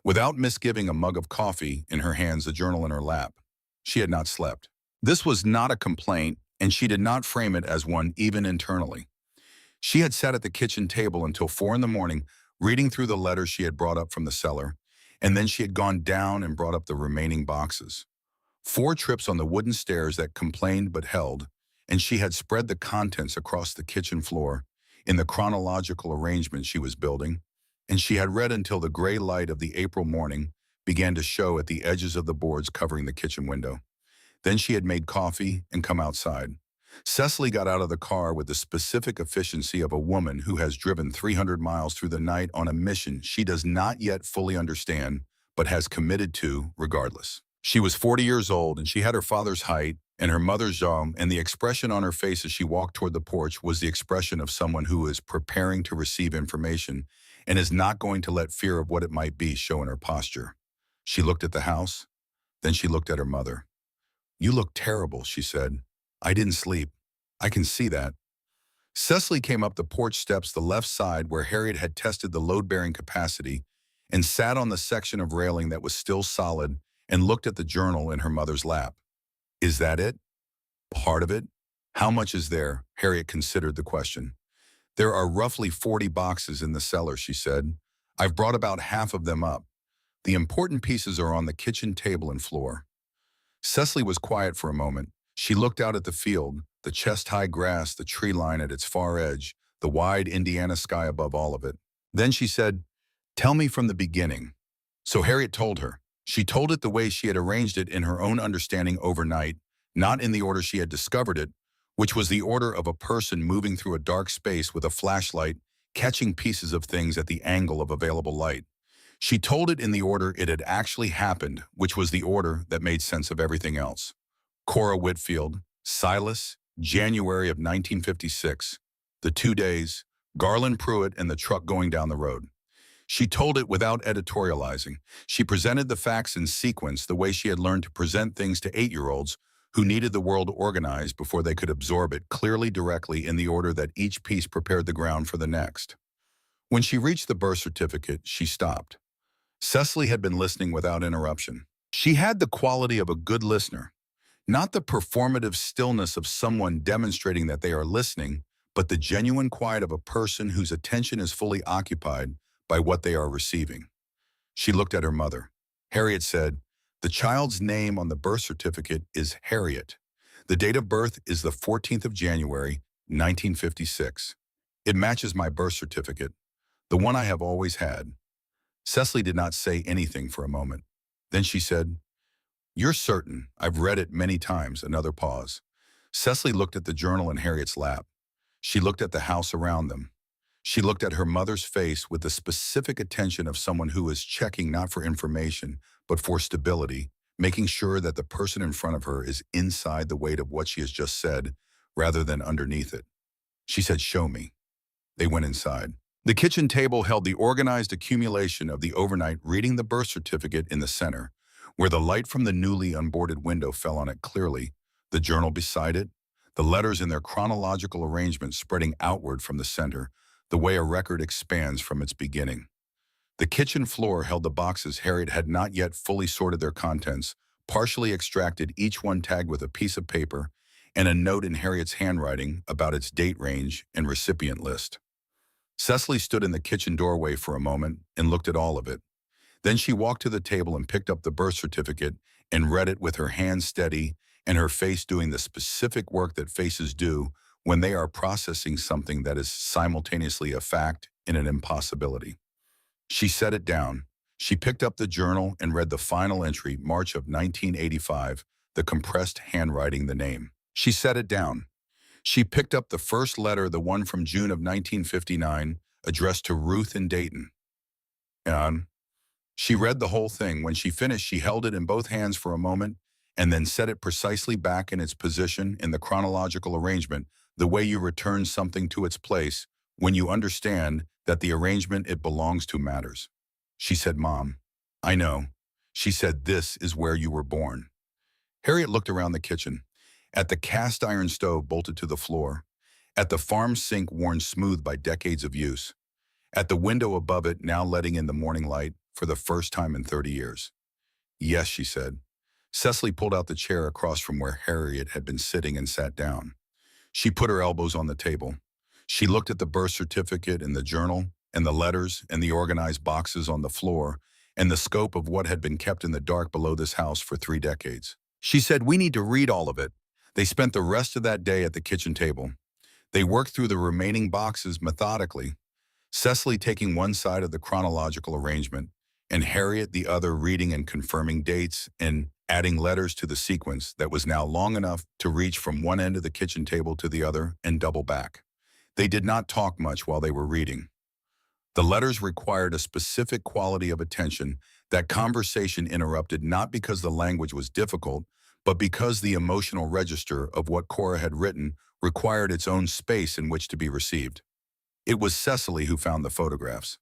without misgiving, a mug of coffee in her hands, a journal in her lap. She had not slept. This was not a complaint, and she did not frame it as one even internally. She had sat at the kitchen table until 4 in the morning, reading through the letters she had brought up from the cellar, and then she had gone down and brought up the remaining boxes. 4 trips on the wooden stairs that complained but held, and she had spread the contents across the kitchen floor in the chronological arrangement she was building, and she had read until the gray light of the April morning began to show at the edges of the boards covering the kitchen window. Then she had made coffee and come outside. Cecily got out of the car with the specific efficiency of a woman who has driven 300 miles through the night on a mission she does not yet fully understand, but has committed to regardless. She was 40 years old, and she had her father's height and her mother's jaw, and the expression on her face as she walked toward the porch was the expression of someone who is preparing to receive information and is not going to let fear of what it might be show in her posture. She looked at the house, then she looked at her mother. "You look terrible," she said. "I didn't sleep. I can see that." Cecily came up the porch steps the left side where Harriet had tested the load-bearing capacity and sat on the section of railing that was still solid and looked at the journal in her mother's lap. "Is that it? Part of it? How much is there?" Harriet considered the question. "There are roughly 40 boxes in the cellar," she said. "I've brought about half of them up. The important pieces are on the kitchen table and floor." Cecily was quiet for a moment. She looked out at the field, the chest-high grass, the tree line at its far edge, the wide Indiana sky above all of it. Then she said, "Tell me from the beginning." So Harriet told her. She told it the way she had arranged it in her own understanding overnight, not in the order she had discovered it, which was the order of a person moving through a dark space with a flashlight, catching pieces of things at the angle of available light. She told it in the order it had actually happened, which was the order that made sense of everything else. Cora Whitfield, Silas, January of 1956. The 2 days, Garland Pruitt and the truck going down the road. She told it without editorializing. She presented the facts in sequence the way she had learned to present things to 8-year-olds who needed the world organized before they could absorb it clearly directly in the order that each piece prepared the ground for the next. When she reached the birth certificate, she stopped. Cecily had been listening without interruption. She had the quality of a good listener, not the performative stillness of someone demonstrating that they are listening, but the genuine quiet of a person whose attention is fully occupied by what they are receiving. She looked at her mother. Harriet said, "The child's name on the birth certificate is Harriet. The date of birth is the 14th of January, 1956. It matches my birth certificate, the one I have always had." Cecily did not say anything for a moment. Then she said, "You're certain? I've read it many times." Another pause. Cecily looked at the journal in Harriet's lap. She looked at the house around them. She looked at her mother's face with the specific attention of someone who is checking not for information, but for stability, making sure that the person in front of her is inside the weight of what she has just said, rather than underneath it. She said, "Show me." They went inside. The kitchen table held the organized accumulation of the overnight reading the birth certificate in the center, where the light from the newly unboarded window fell on it clearly, the journal beside it, the letters in their chronological arrangement spreading outward from the center, the way a record expands from its beginning. The kitchen floor held the boxes Harriet had not yet fully sorted their contents, partially extracted, each one tagged with a piece of paper and a note in Harriet's handwriting about its date range and recipient list. Cecily stood in the kitchen doorway for a moment and looked at all of it. Then she walked to the table and picked up the birth certificate and read it with her hands steady and her face doing the specific work that faces do when they are processing something that is simultaneously a fact and an impossibility. She set it down. She picked up the journal and read the final entry, March of 1985, the compressed handwriting, the name. She set it down. She picked up the first letter, the one from June of 1959, addressed to Ruth in Dayton. And she read the whole thing. When she finished, she held it in both hands for a moment and then set it precisely back in its position in the chronological arrangement, the way you return something to its place when you understand that the arrangement it belongs to matters. She said, "Mom, I know." She said, "This is where you were born." Harriet looked around the kitchen, at the cast iron stove bolted to the floor, at the farm sink worn smooth by decades of use, at the window above it now letting in the morning light for the first time in 30 years. "Yes," she said. Cecily pulled out the chair across from where Harriet had been sitting and sat down. She put her elbows on the table. She looked at the birth certificate and the journal and the letters and the organized boxes on the floor and the scope of what had been kept in the dark below this house for 3 decades. She said, "We need to read all of it." They spent the rest of that day at the kitchen table. They worked through the remaining boxes methodically, Cecily taking one side of the chronological arrangement and Harriet the other reading and confirming dates and adding letters to the sequence that was now long enough to reach from one end of the kitchen table to the other and double back. They did not talk much while they were reading. The letters required a specific quality of attention that conversation interrupted not because the language was difficult, but because the emotional register of what Cora had written required its own space in which to be received. It was Cecily who found the photographs.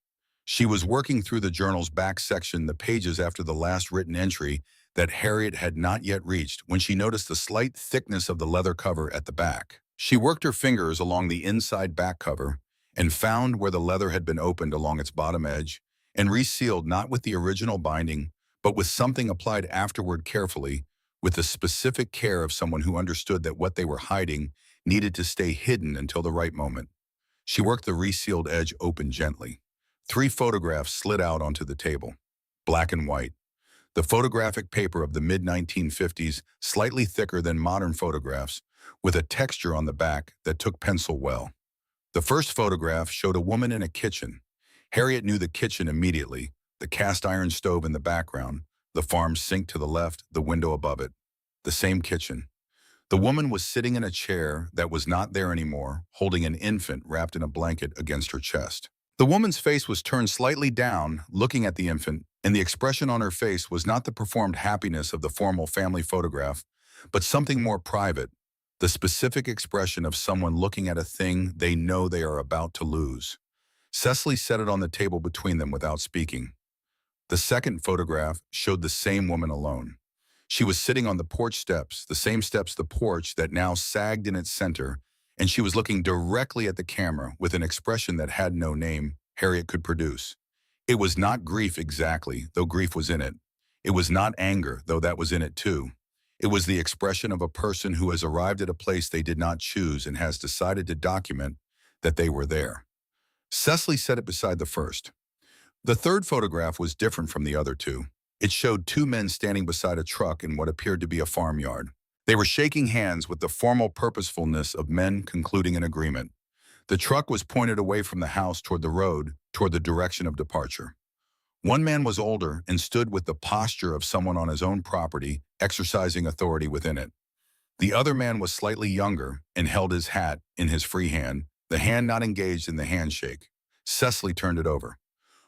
She was working through the journal's back section, the pages after the last written entry that Harriet had not yet reached, when she noticed the slight thickness of the leather cover at the back. She worked her fingers along the inside back cover and found where the leather had been opened along its bottom edge and resealed not with the original binding, but with something applied afterward carefully, with the specific care of someone who understood that what they were hiding needed to stay hidden until the right moment. She worked the resealed edge open gently. 3 photographs slid out onto the table, black and white. The photographic paper of the mid-1950s, slightly thicker than modern photographs, with a texture on the back that took pencil well. The first photograph showed a woman in a kitchen. Harriet knew the kitchen immediately, the cast iron stove in the background, the farm sink to the left, the window above it. The same kitchen. The woman was sitting in a chair that was not there anymore, holding an infant wrapped in a blanket against her chest. The woman's face was turned slightly down, looking at the infant, and the expression on her face was not the performed happiness of the formal family photograph, but something more private, the specific expression of someone looking at a thing they know they are about to lose. Cecily set it on the table between them without speaking. The second photograph showed the same woman alone. She was sitting on the porch steps, the same steps the porch that now sagged in its center, and she was looking directly at the camera with an expression that had no name Harriet could produce. It was not grief exactly, though grief was in it. It was not anger, though that was in it too. It was the expression of a person who has arrived at a place they did not choose and has decided to document that they were there. Cecily set it beside the first. The third photograph was different from the other two. It showed 2 men standing beside a truck in what appeared to be a farmyard. They were shaking hands with the formal purposefulness of men concluding an agreement. The truck was pointed away from the house toward the road, toward the direction of departure. One man was older and stood with the posture of someone on his own property, exercising authority within it. The other man was slightly younger and held his hat in his free hand, the hand not engaged in the handshake. Cecily turned it over.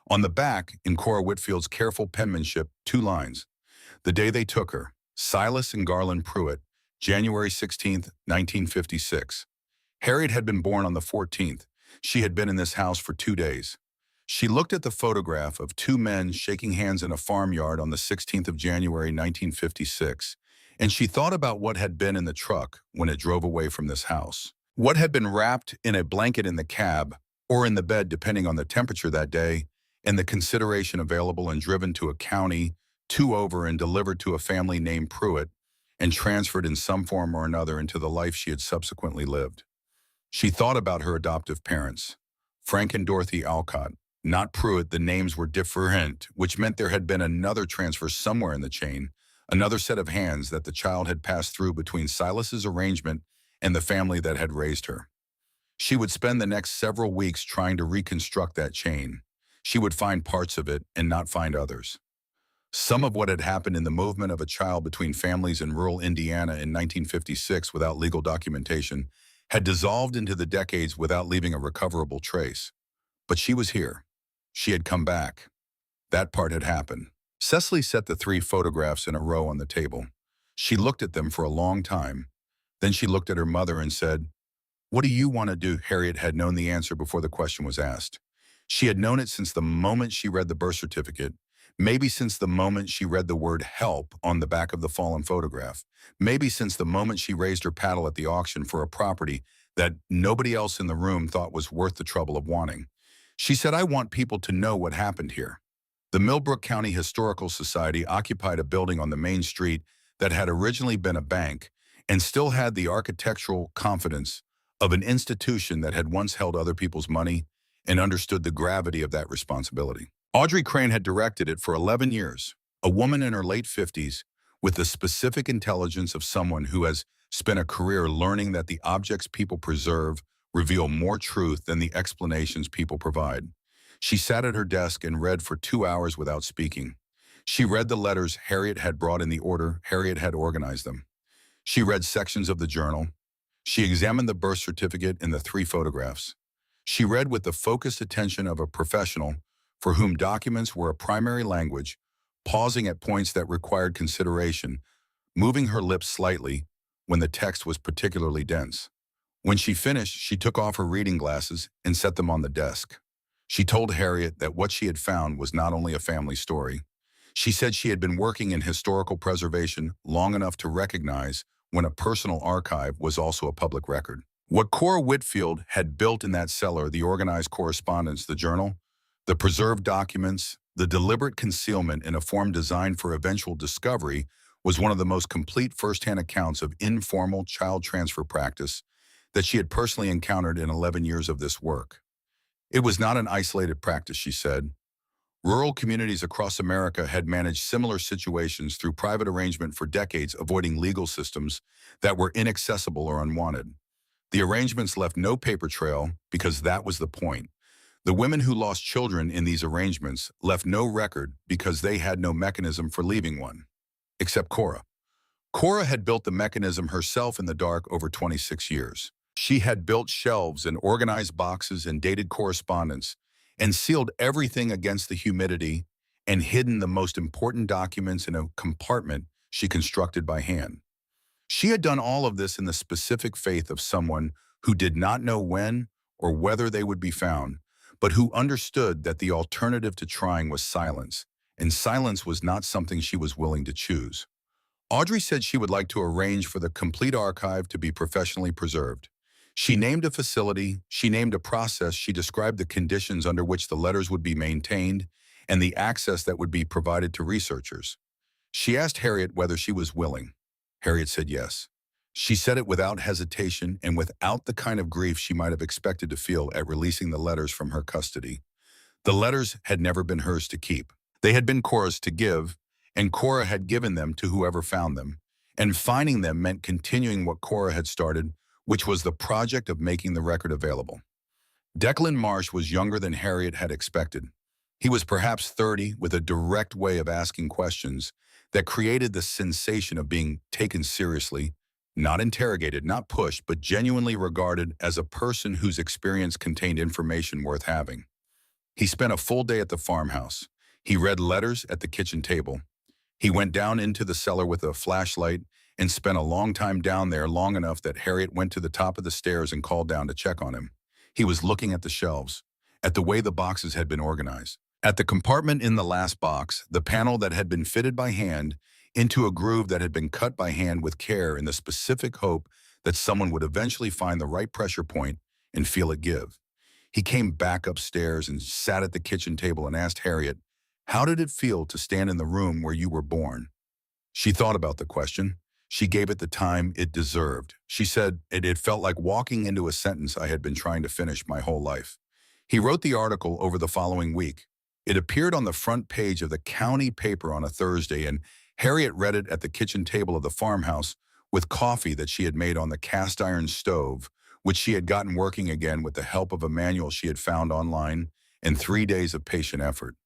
On the back, in Cora Whitfield's careful penmanship, 2 lines. The day they took her, Silas and Garland Pruitt, January 16, 1956. Harriet had been born on the 14th. She had been in this house for 2 days. She looked at the photograph of 2 men shaking hands in a farmyard on the 16th of January 1956, and she thought about what had been in the truck when it drove away from this house. What had been wrapped in a blanket in the cab, or in the bed depending on the temperature that day, and the consideration available and driven to a county, 2 over and delivered to a family named Pruitt, and transferred in some form or another into the life she had subsequently lived. She thought about her adoptive parents, Frank and Dorothy Alcott. Not Pruitt, the names were different, which meant there had been another transfer somewhere in the chain, another set of hands that the child had passed through between Silas's arrangement and the family that had raised her. She would spend the next several weeks trying to reconstruct that chain. She would find parts of it and not find others. Some of what had happened in the movement of a child between families in rural Indiana in 1956 without legal documentation had dissolved into the decades without leaving a recoverable trace. But she was here. She had come back. That part had happened. Cecily set the 3 photographs in a row on the table. She looked at them for a long time. Then she looked at her mother and said, "What do you want to do?" Harriet had known the answer before the question was asked. She had known it since the moment she read the birth certificate, maybe since the moment she read the word help on the back of the fallen photograph, maybe since the moment she raised her paddle at the auction for a property that nobody else in the room thought was worth the trouble of wanting. She said, "I want people to know what happened here." The Millbrook County Historical Society occupied a building on the main street that had originally been a bank and still had the architectural confidence of an institution that had once held other people's money and understood the gravity of that responsibility. Audrey Crane had directed it for 11 years, a woman in her late 50s with the specific intelligence of someone who has spent a career learning that the objects people preserve reveal more truth than the explanations people provide. She sat at her desk and read for 2 hours without speaking. She read the letters Harriet had brought in the order Harriet had organized them. She read sections of the journal. She examined the birth certificate and the 3 photographs. She read with the focused attention of a professional for whom documents were a primary language, pausing at points that required consideration, moving her lips slightly when the text was particularly dense. When she finished, she took off her reading glasses and set them on the desk. She told Harriet that what she had found was not only a family story. She said she had been working in historical preservation long enough to recognize when a personal archive was also a public record. What Cora Whitfield had built in that cellar, the organized correspondence, the journal, the preserved documents, the deliberate concealment in a form designed for eventual discovery, was one of the most complete first-hand accounts of informal child transfer practice that she had personally encountered in 11 years of this work. It was not an isolated practice, she said. Rural communities across America had managed similar situations through private arrangement for decades, avoiding legal systems that were inaccessible or unwanted. The arrangements left no paper trail because that was the point. The women who lost children in these arrangements left no record because they had no mechanism for leaving one. Except Cora. Cora had built the mechanism herself in the dark over 26 years. She had built shelves and organized boxes and dated correspondence and sealed everything against the humidity and hidden the most important documents in a compartment she constructed by hand. She had done all of this in the specific faith of someone who did not know when or whether they would be found, but who understood that the alternative to trying was silence, and silence was not something she was willing to choose. Audrey said she would like to arrange for the complete archive to be professionally preserved. She named a facility, she named a process, she described the conditions under which the letters would be maintained and the access that would be provided to researchers. She asked Harriet whether she was willing. Harriet said yes. She said it without hesitation and without the kind of grief she might have expected to feel at releasing the letters from her custody. The letters had never been hers to keep. They had been Cora's to give, and Cora had given them to whoever found them. And finding them meant continuing what Cora had started, which was the project of making the record available. Declan Marsh was younger than Harriet had expected. He was perhaps 30, with a direct way of asking questions that created the sensation of being taken seriously, not interrogated, not pushed, but genuinely regarded as a person whose experience contained information worth having. He spent a full day at the farmhouse. He read letters at the kitchen table. He went down into the cellar with a flashlight and spent a long time down there, long enough that Harriet went to the top of the stairs and called down to check on him. He was looking at the shelves, at the way the boxes had been organized, at the compartment in the last box, the panel that had been fitted by hand into a groove that had been cut by hand with care in the specific hope that someone would eventually find the right pressure point and feel it give. He came back upstairs and sat at the kitchen table and asked Harriet, "How did it feel to stand in the room where you were born?" She thought about the question. She gave it the time it deserved. She said, it felt like walking into a sentence I had been trying to finish my whole life. He wrote the article over the following week. It appeared on the front page of the county paper on a Thursday, and Harriet read it at the kitchen table of the farmhouse with coffee that she had made on the cast iron stove, which she had gotten working again with the help of a manual she had found online and 3 days of patient effort.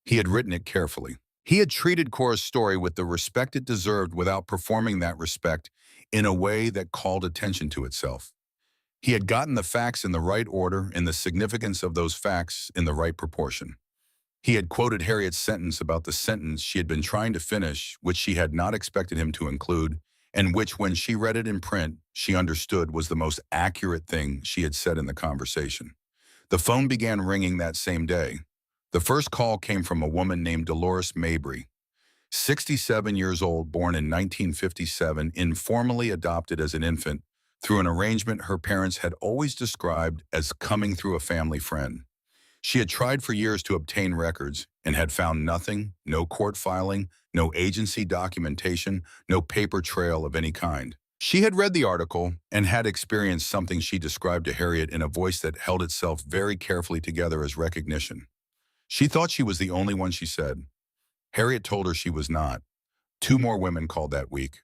He had written it carefully. He had treated Cora's story with the respect it deserved without performing that respect in a way that called attention to itself. He had gotten the facts in the right order and the significance of those facts in the right proportion. He had quoted Harriet's sentence about the sentence she had been trying to finish, which she had not expected him to include, and which, when she read it in print, she understood was the most accurate thing she had said in the conversation. The phone began ringing that same day. The first call came from a woman named Dolores Mabry, 67 years old, born in 1957, informally adopted as an infant through an arrangement her parents had always described as coming through a family friend. She had tried for years to obtain records and had found nothing, no court filing, no agency documentation, no paper trail of any kind. She had read the article and had experienced something she described to Harriet in a voice that held itself very carefully together as recognition. She thought she was the only one, she said. Harriet told her she was not. 2 more women called that week.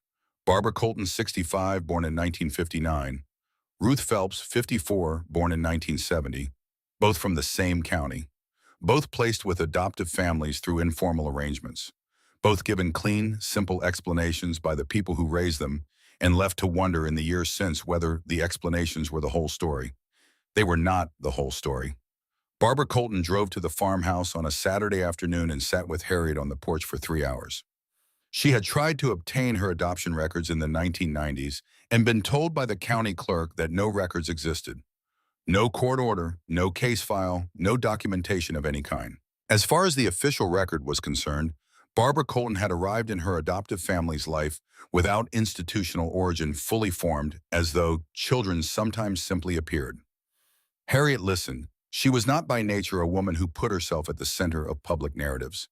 Barbara Colton, 65, born in 1959. Ruth Phelps, 54, born in 1970, both from the same county. both placed with adoptive families through informal arrangements, both given clean, simple explanations by the people who raised them and left to wonder in the years since whether the explanations were the whole story. They were not the whole story. Barbara Colton drove to the farmhouse on a Saturday afternoon and sat with Harriet on the porch for 3 hours. She had tried to obtain her adoption records in the 1990s and been told by the county clerk that no records existed. No court order, no case file, no documentation of any kind. As far as the official record was concerned, Barbara Colton had arrived in her adoptive family's life without institutional origin fully formed, as though children sometimes simply appeared. Harriet listened. She was not by nature a woman who put herself at the center of public narratives.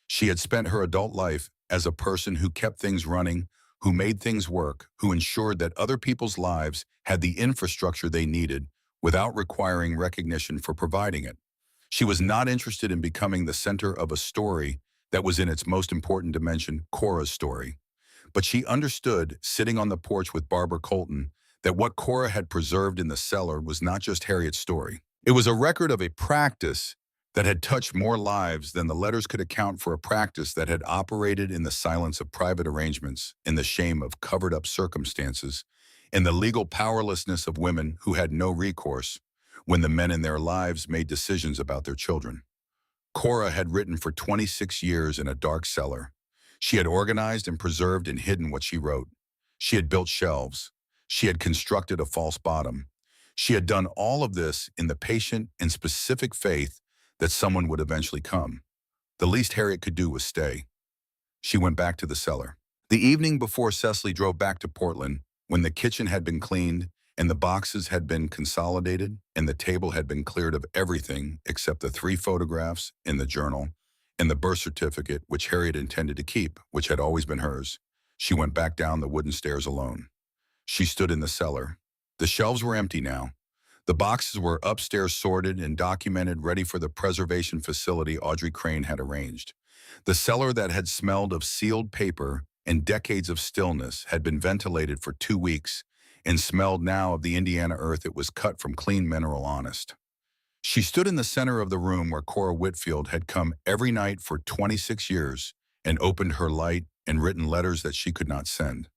She had spent her adult life as a person who kept things running, who made things work, who ensured that other people's lives had the infrastructure they needed without requiring recognition for providing it. She was not interested in becoming the center of a story that was in its most important dimension, Cora's story. But she understood, sitting on the porch with Barbara Colton, that what Cora had preserved in the cellar was not just Harriet's story. It was a record of a practice that had touched more lives than the letters could account for, a practice that had operated in the silence of private arrangements, in the shame of covered-up circumstances, in the legal powerlessness of women who had no recourse when the men in their lives made decisions about their children. Cora had written for 26 years in a dark cellar. She had organized and preserved and hidden what she wrote. She had built shelves. She had constructed a false bottom. She had done all of this in the patient and specific faith that someone would eventually come. The least Harriet could do was stay. She went back to the cellar. The evening before Cecily drove back to Portland, when the kitchen had been cleaned and the boxes had been consolidated and the table had been cleared of everything except the 3 photographs in the journal and the birth certificate which Harriet intended to keep, which had always been hers, she went back down the wooden stairs alone. She stood in the cellar. The shelves were empty now. The boxes were upstairs sorted and documented, ready for the preservation facility Audrey Crane had arranged. The cellar that had smelled of sealed paper and decades of stillness had been ventilated for 2 weeks and smelled now of the Indiana earth it was cut from, clean mineral honest. She stood in the center of the room where Cora Whitfield had come every night for 26 years and opened her light and written letters that she could not send.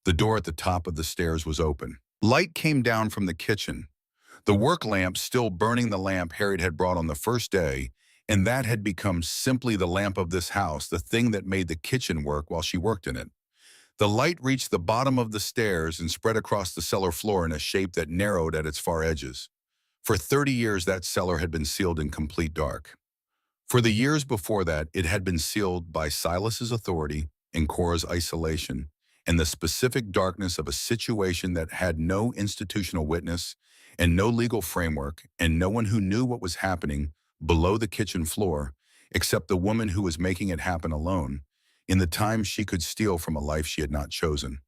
The door at the top of the stairs was open. Light came down from the kitchen. The work lamp still burning, the lamp Harriet had brought on the first day, and that had become simply the lamp of this house, the thing that made the kitchen work while she worked in it. The light reached the bottom of the stairs and spread across the cellar floor in a shape that narrowed at its far edges. For 30 years, that cellar had been sealed in complete dark. For the years before that, it had been sealed by Silas's authority and Cora's isolation, and the specific darkness of a situation that had no institutional witness and no legal framework, and no one who knew what was happening below the kitchen floor, except the woman who was making it happen alone, in the time she could steal from a life she had not chosen.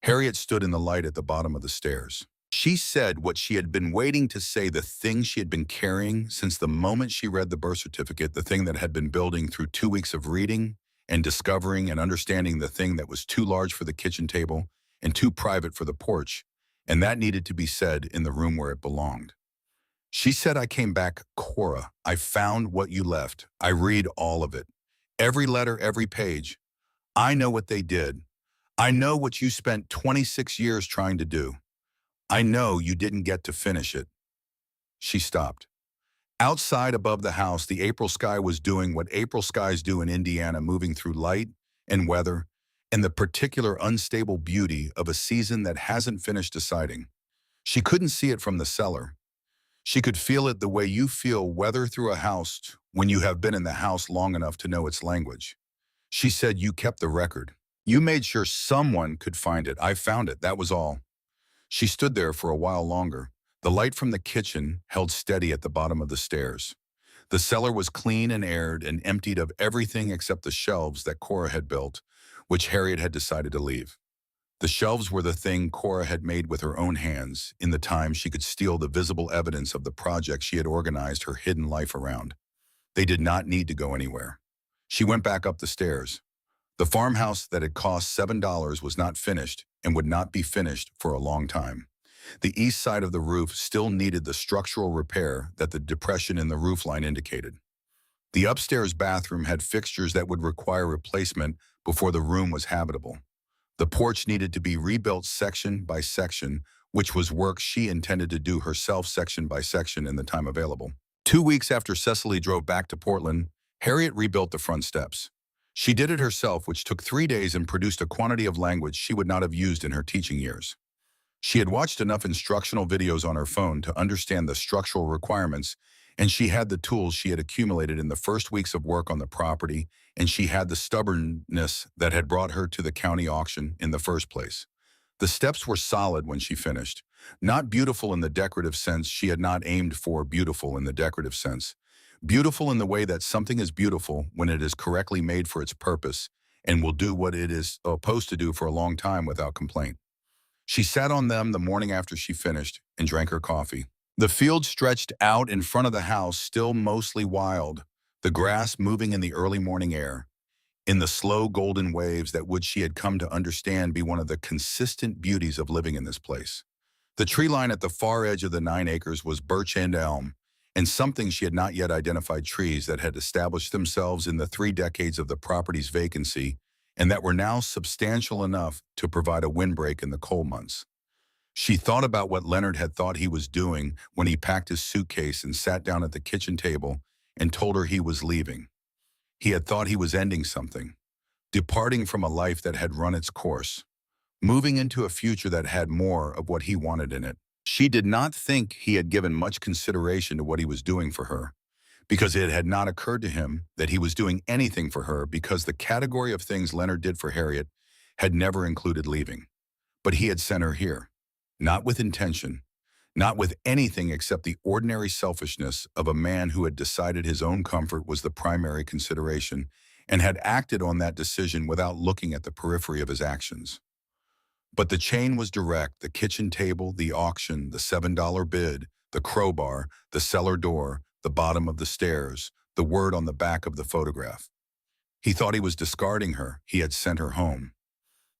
Harriet stood in the light at the bottom of the stairs. She said what she had been waiting to say, the thing she had been carrying since the moment she read the birth certificate, the thing that had been building through 2 weeks of reading and discovering and understanding, the thing that was too large for the kitchen table and too private for the porch, and that needed to be said in the room where it belonged. She said, "I came back, Cora. I found what you left. I read all of it. Every letter, every page. I know what they did. I know what you spent 26 years trying to do. I know you didn't get to finish it." She stopped. Outside above the house, the April sky was doing what April skies do in Indiana, moving through light and weather and the particular unstable beauty of a season that hasn't finished deciding. She couldn't see it from the cellar. She could feel it the way you feel weather through a house when you have been in the house long enough to know its language. She said, "You kept the record. You made sure someone could find it. I found it. That was all." She stood there for a while longer. The light from the kitchen held steady at the bottom of the stairs. The cellar was clean and aired and emptied of everything except the shelves that Cora had built, which Harriet had decided to leave. The shelves were the thing Cora had made with her own hands in the time she could steal the visible evidence of the project she had organized her hidden life around. They did not need to go anywhere. She went back up the stairs. The farmhouse that had cost $7 was not finished and would not be finished for a long time. The east side of the roof still needed the structural repair that the depression in the roofline indicated. The upstairs bathroom had fixtures that would require replacement before the room was habitable. The porch needed to be rebuilt section by section, which was work she intended to do herself section by section in the time available. 2 weeks after Cecily drove back to Portland, Harriet rebuilt the front steps. She did it herself, which took 3 days and produced a quantity of language she would not have used in her teaching years. She had watched enough instructional videos on her phone to understand the structural requirements, and she had the tools she had accumulated in the first weeks of work on the property, and she had the stubbornness that had brought her to the county auction in the first place. The steps were solid when she finished. Not beautiful in the decorative sense, she had not aimed for beautiful in the decorative sense. Beautiful in the way that something is beautiful when it is correctly made for its purpose and will do what it is supposed to do for a long time without complaint. She sat on them the morning after she finished and drank her coffee. The field stretched out in front of the house, still mostly wild, the grass moving in the early morning air, in the slow golden waves that would she had come to understand be one of the consistent beauties of living in this place. The tree line at the far edge of the 9 acres was birch and elm, and something she had not yet identified, trees that had established themselves in the 3 decades of the property's vacancy and that were now substantial enough to provide a windbreak in the cold months. She thought about what Leonard had thought he was doing when he packed his suitcase and sat down at the kitchen table and told her he was leaving. He had thought he was ending something, departing from a life that had run its course, moving into a future that had more of what he wanted in it. She did not think he had given much consideration to what he was doing for her, because it had not occurred to him that he was doing anything for her, because the category of things Leonard did for Harriet had never included leaving. But he had sent her here, not with intention, not with anything except the ordinary selfishness of a man who had decided his own comfort was the primary consideration and had acted on that decision without looking at the periphery of his actions. But the chain was direct: the kitchen table, the auction, the $7 bid, the crowbar, the cellar door, the bottom of the stairs, the word on the back of the photograph. He thought he was discarding her. He had sent her home.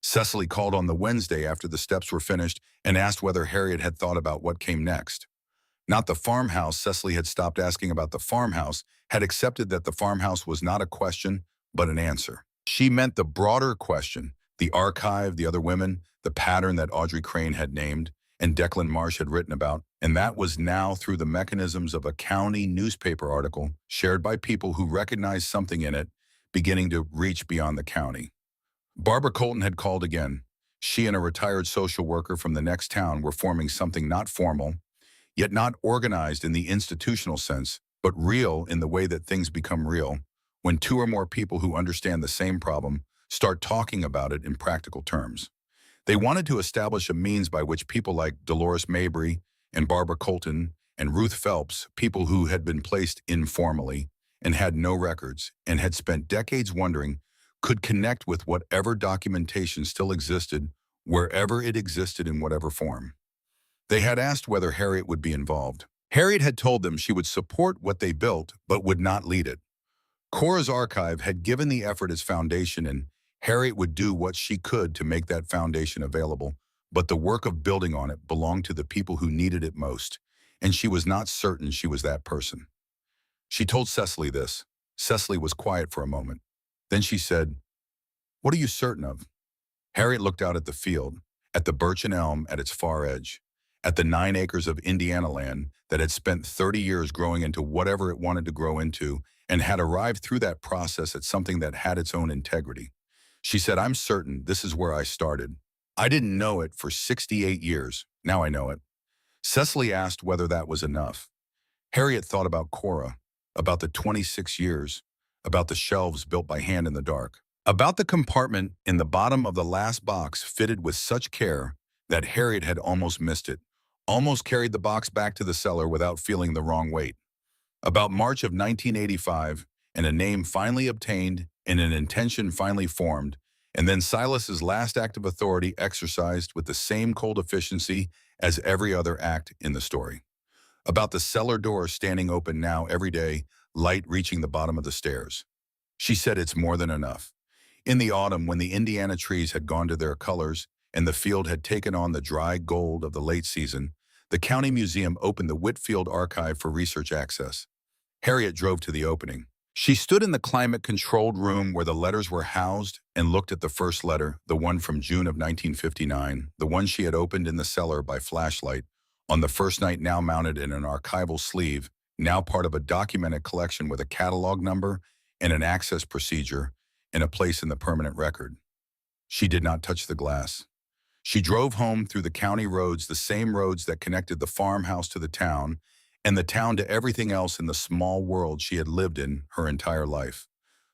Cecily called on the Wednesday after the steps were finished and asked whether Harriet had thought about what came next. Not the farmhouse. Cecily had stopped asking about the farmhouse, had accepted that the farmhouse was not a question, but an answer. She meant the broader question: the archive, the other women, the pattern that Audrey Crane had named and Declan Marsh had written about, and that was now through the mechanisms of a county newspaper article shared by people who recognized something in it, beginning to reach beyond the county. Barbara Colton had called again. She and a retired social worker from the next town were forming something not formal, yet not organized in the institutional sense, but real in the way that things become real when 2 or more people who understand the same problem start talking about it in practical terms. They wanted to establish a means by which people like Dolores Mabry and Barbara Colton and Ruth Phelps, people who had been placed informally and had no records and had spent decades wondering, could connect with whatever documentation still existed, wherever it existed in whatever form. They had asked whether Harriet would be involved. Harriet had told them she would support what they built, but would not lead it. Cora's archive had given the effort its foundation, and Harriet would do what she could to make that foundation available, but the work of building on it belonged to the people who needed it most, and she was not certain she was that person. She told Cecily this. Cecily was quiet for a moment. Then she said, "What are you certain of?" Harriet looked out at the field, at the birch and elm at its far edge, at the 9 acres of Indiana land that had spent 30 years growing into whatever it wanted to grow into and had arrived through that process at something that had its own integrity. She said, "I'm certain this is where I started. I didn't know it for 68 years. Now I know it." Cecily asked whether that was enough. Harriet thought about Cora, about the 26 years, about the shelves built by hand in the dark, about the compartment in the bottom of the last box fitted with such care that Harriet had almost missed it, almost carried the box back to the cellar without feeling the wrong weight. About March of 1985, and a name finally obtained and an intention finally formed, and then Silas's last act of authority exercised with the same cold efficiency as every other act in the story. About the cellar door standing open now every day, light reaching the bottom of the stairs. She said it's more than enough. In the autumn, when the Indiana trees had gone to their colors and the field had taken on the dry gold of the late season, the county museum opened the Whitfield Archive for research access. Harriet drove to the opening. She stood in the climate-controlled room where the letters were housed and looked at the first letter, the one from June of 1959, the one she had opened in the cellar by flashlight, on the first night, now mounted in an archival sleeve, now part of a documented collection with a catalog number and an access procedure and a place in the permanent record. She did not touch the glass. She drove home through the county roads, the same roads that connected the farmhouse to the town, and the town to everything else in the small world she had lived in her entire life.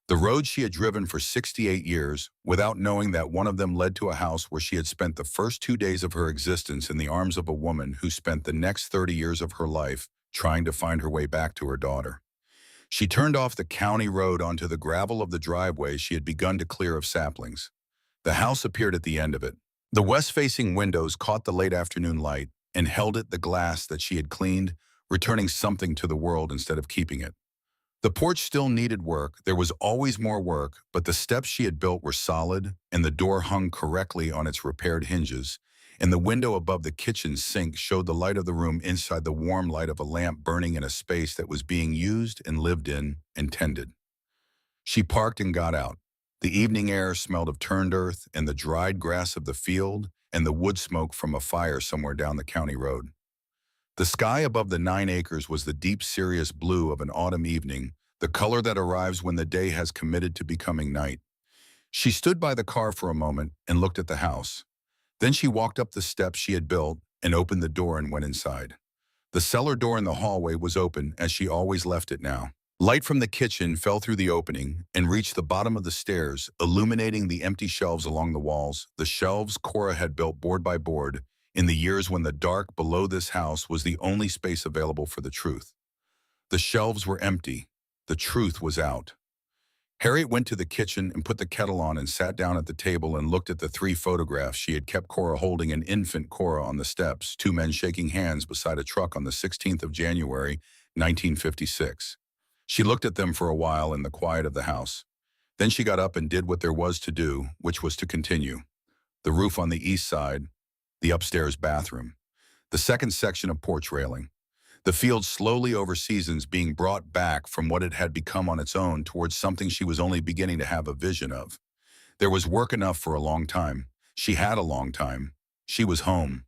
The roads she had driven for 68 years, without knowing that one of them led to a house where she had spent the first 2 days of her existence in the arms of a woman who spent the next 30 years of her life trying to find her way back to her daughter. She turned off the county road onto the gravel of the driveway she had begun to clear of saplings. The house appeared at the end of it. The west-facing windows caught the late afternoon light and held it the glass that she had cleaned, returning something to the world instead of keeping it. The porch still needed work. There was always more work, but the steps she had built were solid, and the door hung correctly on its repaired hinges, and the window above the kitchen sink showed the light of the room inside the warm light of a lamp burning in a space that was being used and lived in and tended. She parked and got out. The evening air smelled of turned earth and the dried grass of the field and the wood smoke from a fire somewhere down the county road. The sky above the 9 acres was the deep, serious blue of an autumn evening, the color that arrives when the day has committed to becoming night. She stood by the car for a moment and looked at the house. Then she walked up the steps she had built and opened the door and went inside. The cellar door in the hallway was open, as she always left it now. Light from the kitchen fell through the opening and reached the bottom of the stairs, illuminating the empty shelves along the walls, the shelves Cora had built board by board in the years when the dark below this house was the only space available for the truth. The shelves were empty. The truth was out. Harriet went to the kitchen and put the kettle on and sat down at the table and looked at the 3 photographs she had kept Cora holding, an infant Cora on the steps, 2 men shaking hands beside a truck on the 16th of January, 1956. She looked at them for a while in the quiet of the house. Then she got up and did what there was to do, which was to continue. The roof on the east side, the upstairs bathroom, the second section of porch railing. The field slowly over seasons being brought back from what it had become on its own towards something she was only beginning to have a vision of. There was work enough for a long time. She had a long time. She was home.